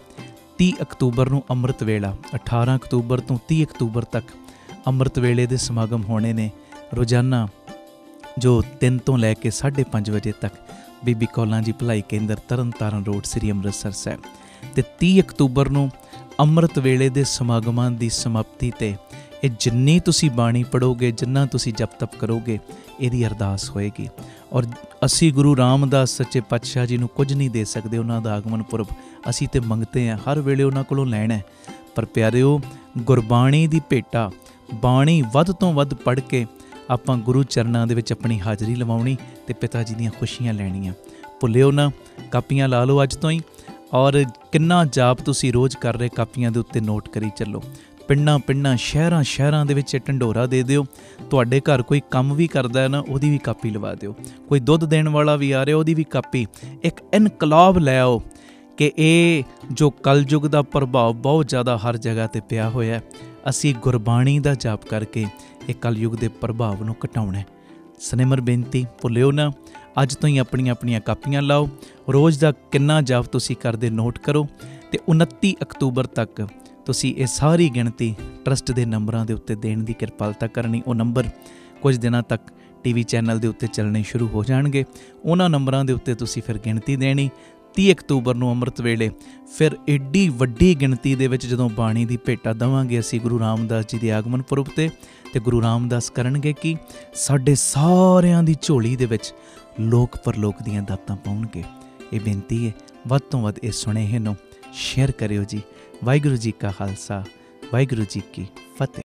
30 ਅਕਤੂਬਰ ਨੂੰ ਅੰਮ੍ਰਿਤ ਵੇਲਾ, 18 ਅਕਤੂਬਰ ਤੋਂ 30 ਅਕਤੂਬਰ ਤੱਕ ਅੰਮ੍ਰਿਤ ਵੇਲੇ ਦੇ ਸਮਾਗਮ ਹੋਣੇ ਨੇ ਰੋਜ਼ਾਨਾ, ਜੋ 3 ਤੋਂ ਲੈ ਕੇ 5:30 ਵਜੇ ਤੱਕ ਬੀਬੀ ਕੌਲਾਂ ਜੀ ਭਲਾਈ ਕੇਂਦਰ ਤਰਨਤਾਰਨ ਰੋਡ ਸ੍ਰੀ ਅੰਮ੍ਰਿਤਸਰ ਸਾਹਿਬ। ਅਤੇ 30 ਅਕਤੂਬਰ ਨੂੰ ਅੰਮ੍ਰਿਤ ਵੇਲੇ ਦੇ ਸਮਾਗਮਾਂ ਦੀ ਸਮਾਪਤੀ 'ਤੇ ਇਹ ਜਿੰਨੀ ਤੁਸੀਂ ਬਾਣੀ ਪੜ੍ਹੋਗੇ, ਜਿੰਨਾ ਤੁਸੀਂ ਜਪ ਤਪ ਕਰੋਗੇ, ਇਹਦੀ ਅਰਦਾਸ ਹੋਏਗੀ। ਔਰ ਅਸੀਂ ਗੁਰੂ ਰਾਮਦਾਸ ਸੱਚੇ ਪਾਤਸ਼ਾਹ ਜੀ ਨੂੰ ਕੁਝ ਨਹੀਂ ਦੇ ਸਕਦੇ, ਉਹਨਾਂ ਦਾ ਆਗਮਨ ਪੁਰਬ ਅਸੀਂ ਤੇ ਮੰਗਤੇ ਹਾਂ, ਹਰ ਵੇਲੇ ਉਹਨਾਂ ਕੋਲੋਂ ਲੈਣਾ। ਪਰ ਪਿਆਰਿਓ, ਗੁਰਬਾਣੀ ਦੀ ਭੇਟਾ, ਬਾਣੀ ਵੱਧ ਤੋਂ ਵੱਧ ਪੜ੍ਹ ਕੇ ਆਪਾਂ ਗੁਰੂ ਚਰਨਾਂ ਦੇ ਵਿੱਚ ਆਪਣੀ ਹਾਜ਼ਰੀ ਲਵਾਉਣੀ ਅਤੇ ਪਿਤਾ ਜੀ ਦੀਆਂ ਖੁਸ਼ੀਆਂ ਲੈਣੀਆਂ। ਭੁੱਲਿਓ ਨਾ, ਕਾਪੀਆਂ ਲਾ ਲਓ ਅੱਜ ਤੋਂ ਹੀ। ਔਰ ਕਿੰਨਾ ਜਾਪ ਤੁਸੀਂ ਰੋਜ਼ ਕਰ ਰਹੇ ਕਾਪੀਆਂ ਦੇ ਉੱਤੇ ਨੋਟ ਕਰੀ ਚੱਲੋ। ਪਿੰਡਾਂ ਸ਼ਹਿਰਾਂ ਦੇ ਵਿੱਚ ਢੰਡੋਰਾ ਦੇ ਦਿਓ। ਤੁਹਾਡੇ ਘਰ ਕੋਈ ਕੰਮ ਵੀ ਕਰਦਾ ਹੈ ਨਾ, ਉਹਦੀ ਵੀ ਕਾਪੀ ਲਵਾ ਦਿਓ। ਕੋਈ ਦੁੱਧ ਦੇਣ ਵਾਲਾ ਵੀ ਆ ਰਿਹਾ, ਉਹਦੀ ਵੀ ਕਾਪੀ। ਇੱਕ ਇਨਕਲਾਬ ਲੈ ਆਓ ਕਿ ਇਹ ਜੋ ਕਲਯੁਗ ਦਾ ਪ੍ਰਭਾਵ ਬਹੁਤ ਜ਼ਿਆਦਾ ਹਰ ਜਗ੍ਹਾ 'ਤੇ ਪਿਆ ਹੋਇਆ, ਅਸੀਂ ਗੁਰਬਾਣੀ ਦਾ ਜਾਪ ਕਰਕੇ ਇਹ ਕਲਯੁਗ ਦੇ ਪ੍ਰਭਾਵ ਨੂੰ ਘਟਾਉਣਾ। ਸਨੇਮਰ ਬੇਨਤੀ, ਭੁੱਲਿਓ ਨਾ, ਅੱਜ ਤੋਂ ਹੀ ਆਪਣੀਆਂ ਕਾਪੀਆਂ ਲਾਓ। ਰੋਜ਼ ਦਾ ਕਿੰਨਾ ਜਾਪ ਤੁਸੀਂ ਕਰਦੇ ਨੋਟ ਕਰੋ ਅਤੇ 29 ਅਕਤੂਬਰ ਤੱਕ ਤੁਸੀਂ ਇਹ ਸਾਰੀ ਗਿਣਤੀ ਟਰਸਟ ਦੇ ਨੰਬਰਾਂ ਦੇ ਉੱਤੇ ਦੇਣ ਦੀ ਕਿਰਪਾਲਤਾ ਕਰਨੀ। ਉਹ ਨੰਬਰ ਕੁਝ ਦਿਨਾਂ ਤੱਕ ਟੀਵੀ ਚੈਨਲ ਦੇ ਉੱਤੇ ਚੱਲਣੇ ਸ਼ੁਰੂ ਹੋ ਜਾਣਗੇ। ਉਹਨਾਂ ਨੰਬਰਾਂ ਦੇ ਉੱਤੇ ਤੁਸੀਂ ਫਿਰ ਗਿਣਤੀ ਦੇਣੀ। 30 ਅਕਤੂਬਰ ਨੂੰ ਅੰਮ੍ਰਿਤ ਵੇਲੇ ਫਿਰ ਏਡੀ ਵੱਡੀ ਗਿਣਤੀ ਦੇ ਵਿੱਚ ਜਦੋਂ ਬਾਣੀ ਦੀ ਭੇਟਾ ਦੇਵਾਂਗੇ ਅਸੀਂ ਗੁਰੂ ਰਾਮਦਾਸ ਜੀ ਦੇ ਆਗਮਨ ਪੁਰਬ 'ਤੇ, ਅਤੇ ਗੁਰੂ ਰਾਮਦਾਸ ਕਰਨਗੇ ਕਿ ਸਾਡੇ ਸਾਰਿਆਂ ਦੀ ਝੋਲੀ ਦੇ ਵਿੱਚ ਲੋਕ ਪਰਲੋਕ ਦੀਆਂ ਦਾਤਾਂ ਪਾਉਣਗੇ। ਇਹ ਬੇਨਤੀ ਹੈ, ਵੱਧ ਤੋਂ ਵੱਧ ਇਹ ਸੁਨੇਹੇ ਨੂੰ ਸ਼ੇਅਰ ਕਰਿਓ ਜੀ। ਵਾਹਿਗੁਰੂ ਜੀ ਕਾ ਖਾਲਸਾ, ਵਾਹਿਗੁਰੂ ਜੀ ਕੀ ਫਤਿਹ।